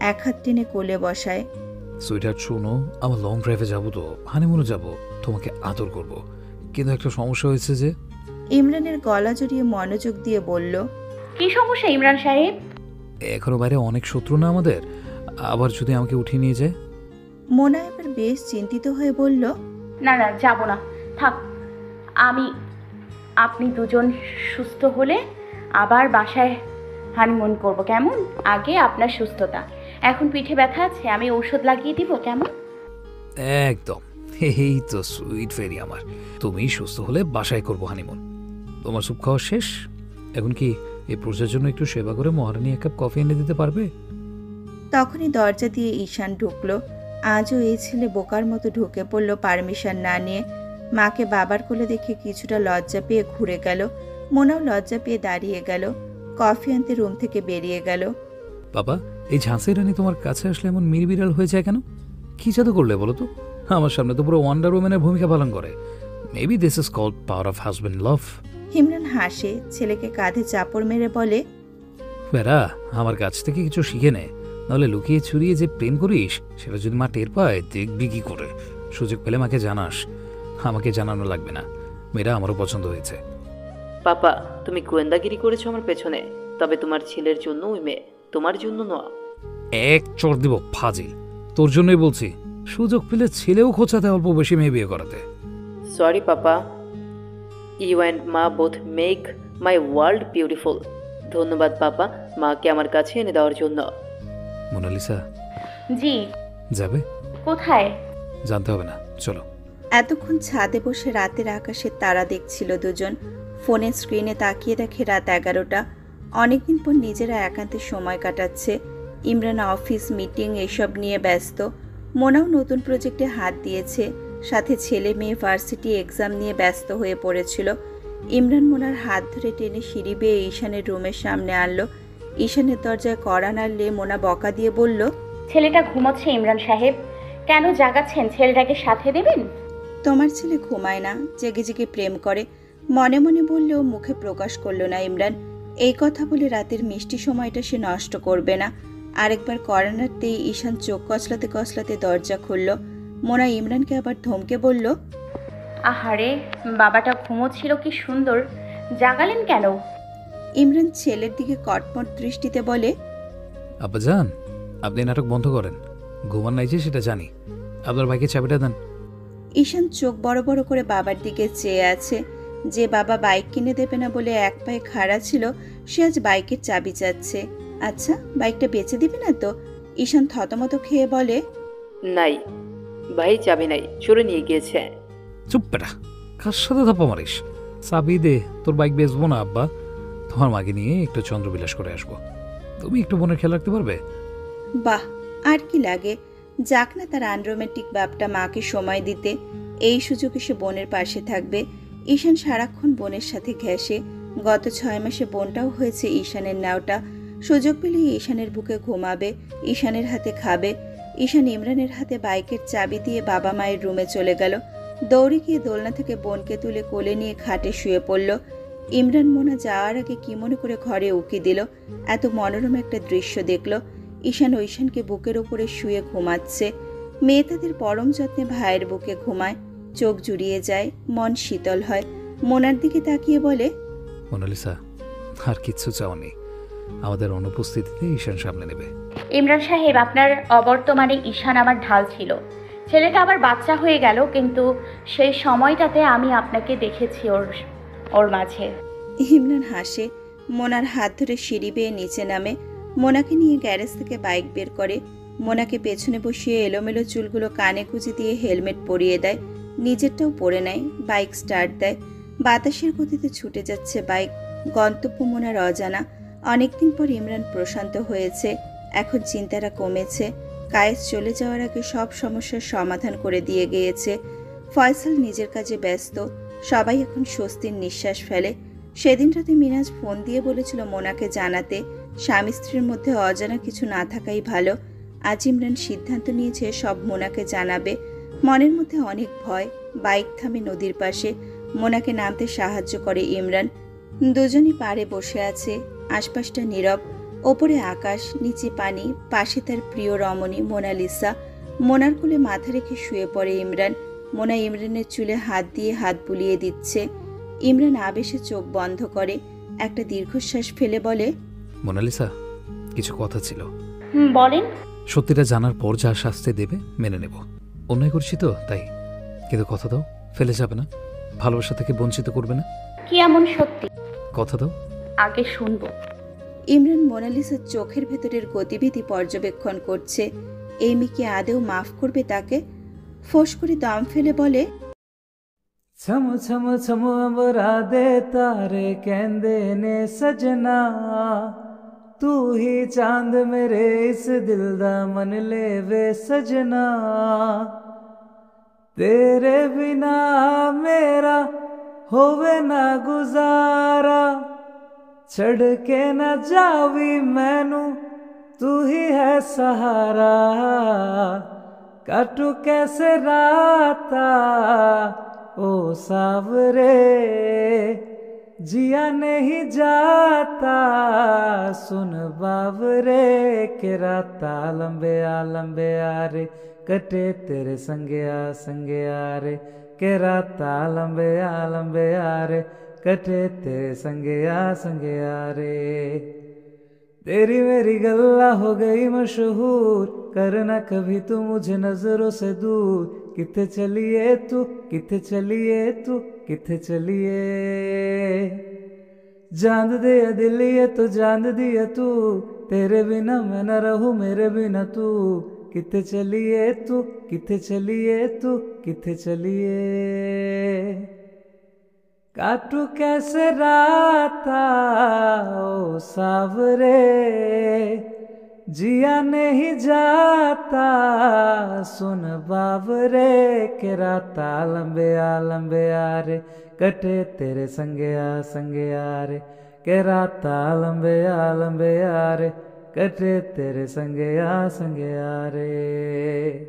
এক হাত টেনে কোলে বসায়। সুইটহার্ট শোনো, আমার লং ড্রাইভে যাবো, তো হানিমুনে যাব, তোমাকে আদর করব, কিন্তু একটা সমস্যা হয়েছে যে। ইমরানের গলা জড়িয়ে মনোযোগ দিয়ে বলল, কি সমস্যা ইমরান সাহেব? এখনো বাইরে অনেক শত্রু না আমাদের, আবার যদি আমাকে উঠিয়ে নিয়ে যায়। মোনা এবার বেশ চিন্তিত হয়ে বলল, না না, যাব না, থাক। আপনি দুজন সুস্থ হলে আবার বাসায় হানিমুন করব, কেমন? আগে আপনার সুস্থতা। এখন পিঠে ব্যথা আছে, আমি ঔষধ লাগিয়ে দিব, কেমন? একদম, এই তো সুইট ফেরি আমার। তুমি সুস্থ হলে বাসায় করবো হানিমুন। তোমার স্যুপ খাওয়া শেষ? এখন কি এই প্রজার জন্য একটু সেবা করে মহারানী এক কাপ কফি এনে দিতে পারবে? তখনই দরজা দিয়ে ঈশান ঢুকলো। আজও এই ছেলে বোকার মতো ঢুকে পড়ল পারমিশন না নিয়ে। মাকে বাবার কোলে দেখে কিছুটা লজ্জা পেয়ে ঘুরে গেল। মোনাও লজ্জা পেয়ে দাঁড়িয়ে গেল। কফি আনতে রুম থেকে বেরিয়ে গেল। বাবা, এই ঝাঁসি রানী তোমার কাছে আসলে এমন মিরবিড়াল হয়ে যায় কেন? কি জাদু করলে বলো তো? আমার সামনে তো পুরো ওয়ান্ডার ওম্যানের ভূমিকা পালন করে। Maybe this is called power of husband love. Imran হাসে, ছেলেকে কাঁধে চাপড় মেরে বলে, বেড়া, আমার কাছ থেকে কিছু শিখে নে, নাহলে লুকিয়ে চুরিয়ে যে প্রেম করিস সেটা যদি মা টের পায় দেখবি কি করে। সুযোগ পেলে মাকে জানাস, আমাকে জানানো লাগবে না। মেয়েরা আমারও পছন্দ হয়েছে। পাপা, তুমি গোয়েন্দাগিরি করেছো আমার পেছনে, তবে তোমার ছেলের জন্য ওই মেয়ে, তোমার জন্য নয়। এক চড় দিব ফাজিল, তোর জন্যই বলছি। সুযোগ পেলে ছেলেও খোঁচাতে, অল্প বেশি মেয়ে বিয়ে করাতে। সরি পাপা, ইউ অ্যান্ড মা বোথ মেক মাই ওয়ার্ল্ড বিউটিফুল। ধন্যবাদ পাপা, মাকে আমার কাছে এনে দেওয়ার জন্য। মোনালিসা, জি। যাবে? কোথায় জানতে হবে না, চলো। এতক্ষণ ছাদে বসে রাতের আকাশের তারা দেখছিল দুজন। ফোনের স্ক্রিনে তাকিয়ে দেখে রাত 11টা। অনেকদিন পর নিজেরা একান্তে সময় কাটাচ্ছে। ইমরান অফিস মিটিং এসব নিয়ে ব্যস্ত। মোনাও নতুন প্রজেক্টে হাত দিয়েছে, সাথে ছেলে মেয়ে ভার্সিটি এক্সাম নিয়ে ব্যস্ত হয়ে পড়েছিল। ইমরান মোনার হাত ধরে টেনে সিঁড়ি বেয়ে ঈশানের রুমের সামনে আনলো। ঈশানের দরজায় কড়া নাড়লে মোনা বকা দিয়ে বলল, ছেলেটা ঘুমোচ্ছে ইমরান সাহেব, কেন জাগাচ্ছেন? ছেলেটাকে সাথে দেবেন। তোমার ছেলে ঘুমায় না, জেগে জেগে প্রেম করে। মনে মনে বললেও মুখে প্রকাশ করল না ইমরান। এই কথা বলে রাতের মিষ্টি সময়টা সে নষ্ট করবে না। আরেকবার কড়া নাড়তেই ঈশান চোখ কচলাতে কচলাতে দরজা খুলল। মোনা ইমরানকে আবার ধমকে বলল, আহারে, বাবাটা ঘুমোচ্ছিল, কি সুন্দর, জাগালেন কেন? ইমরান ছেলের দিকে কটমট দৃষ্টিতে বলে, আব্বাজান, আপনি নাটক বন্ধ করেন। ঘুমান নাই যে সেটা জানি, আপনার ভাইকে চাবিটা দেন। ঈশান চোখ বড় বড় করে বাবার দিকে চেয়ে আছে। যে বাবা বাইক কিনে দেবে না বলে এক পায়ে খাড়া ছিল, সে আজ বাইকের চাবি চাচ্ছে। আচ্ছা, বাইকটা বেচে দিবে না তো? ঈশান থতমত খেয়ে বলে, নাই ভাই, চাবি নাই, চোরে নিয়ে গিয়েছে। চুপ বেটা, কার সাথে ধাপ্পা মারিস? চাবি দে, তোর বাইক বেচবো না আব্বা। তোমার মাকে নিয়ে একটু চন্দ্রবিলাস করে আসবো। তুমি একটু বোনের খেয়াল রাখতে পারবে? বাহ, আর কি লাগে। যাক না তার আনরোম্যান্টিক বাপটা মাকে সময় দিতে। এই সুযোগে সে বোনের পাশে থাকবে। ঈশান সারাক্ষণ বোনের সাথে ঘেঁষে। গত 6 মাসে বোনটাও হয়েছে ঈশানের নাওটা। সুযোগ পেলেই ঈশানের বুকে ঘুমাবে, ঈশানের হাতে খাবে। ঈশান ইমরানের হাতে বাইকের চাবি দিয়ে বাবা মায়ের রুমে চলে গেল। দৌড়ে গিয়ে দোলনা থেকে বোনকে তুলে কোলে নিয়ে খাটে শুয়ে পড়ল। ইমরান মোনা যাওয়ার আগে কি মনে করে ঘরে উকি দিল। এত মনোরম একটা দৃশ্য দেখল। ঈশান ঐশানকে বুকের ওপরে শুয়ে ঘুমাচ্ছে। মেয়ে তাদের পরম যত্নে ভাইয়ের বুকে ঘুমায়। চোখ জুড়িয়ে যায়, মন শীতল হয়। মোনার দিকে তাকিয়ে বলে, মোনালিসা, আর কিচ্ছু চাওনি, আমাদের অনুপস্থিতিতে ঈশান সামনে নেবে। ইমরান সাহেব, আপনার অবর্তমানে ঈশান আমার ঢাল ছিল। ছেলেটা আবার বাচ্চা হয়ে গেল, কিন্তু সেই সময়টাতে আমি আপনাকে দেখেছি ওর মাঝে। ইমরান হাসে। মোনার হাত ধরে সিঁড়ি বেয়ে নিচে নামে। মোনাকে নিয়ে গ্যারেজ থেকে বাইক বের করে। মোনাকে পেছনে বসিয়ে এলোমেলো চুলগুলো কানে গুঁজে দিয়ে হেলমেট পরিয়ে দেয়। নিজেরটাও পরে নেয়। বাইক স্টার্ট দেয়। বাতাসের গতিতে ছুটে যাচ্ছে বাইক। গন্তব্য মোনার অজানা। অনেকদিন পর ইমরান প্রশান্ত হয়েছে। এখন চিন্তাটা কমেছে। কায়েস চলে যাওয়ার আগে সব সমস্যার সমাধান করে দিয়ে গিয়েছে। ফয়সাল নিজের কাজে ব্যস্ত। সবাই এখন স্বস্তির নিঃশ্বাস ফেলে। সেদিন রাতে মিনাজ ফোন দিয়ে বলেছিল মোনাকে জানাতে স্বামী স্ত্রীর মধ্যে অজানা কিছু না থাকাই ভালো। আজ ইমরান সিদ্ধান্ত নিয়েছে সব মোনাকে জানাবে। মনের মধ্যে অনেক ভয়। বাইক থামে নদীর পাশে। মোনাকে নামতে সাহায্য করে ইমরান। দুজনই পাড়ে বসে আছে। আশপাশটা নীরব। ওপরে আকাশ, নিচে পানি, পাশে তার প্রিয় রমণী মোনালিসা। মোনার কোলে মাথা রেখে শুয়ে পড়ে ইমরান। মোনা ইমরানের চুলে হাত দিয়ে হাত বুলিয়ে দিচ্ছে। ইমরান আবেশে চোখ বন্ধ করে একটা দীর্ঘশ্বাস ফেলে বলে, মোনালিসা, কিছু কথা ছিল। বলেন। সত্যিটা জানার পর যা শাস্তি দেবে মেনে নেব। অন্যায় করছি তো তাই, কিন্তু কথা দাও ফেলে যাবে না, ভালোবাসা থেকে বঞ্চিত করবে না। কি এমন সত্যি? কথা দাও। আগে শুনবো। ইমরান মোনালিসার চোখের ভেতরের গতিবিধি পর্যবেক্ষণ করছে। এই মেয়ে আদেও মাফ করবে তাকে? ফোঁস করে দম ফেলে বলে, छम छम छम अमरा दे तारे कहंदे ने सजना, तू ही चांद मेरे इस दिल दा मन ले वे सजना, तेरे बिना मेरा होवे ना गुजारा, छड़ के न जावी मैनू तू ही है सहारा, काटू कैसे राता ओ सावरे, जिया नहीं जाता सुन बावरे, के राता लंबे आ रे कटे तेरे संगया संगया रे, के राता लंबे आ रे कटे तेरे संगया संगया रे, तेरी मेरी गल्ला हो गई मशहूर, करना कभी तू मुझे नजरों से दूर, किथे चलिए तू किथे चलिए तू किथे चलिए, जान दिया दिल ये तो जान दिया तू, तेरे बिना मैं न रहूं मेरे बिना तू, किथे चलिए तू किथे चलिए तू किथे चलिए, काटू कैसे राता ओ सावरे, जिया नहीं जाता सुन बावरे, के राता लंबे आ रे कटे तेरे संगया संगया रे, के राता लंबे आ रे कटे तेरे संगया संगया रे।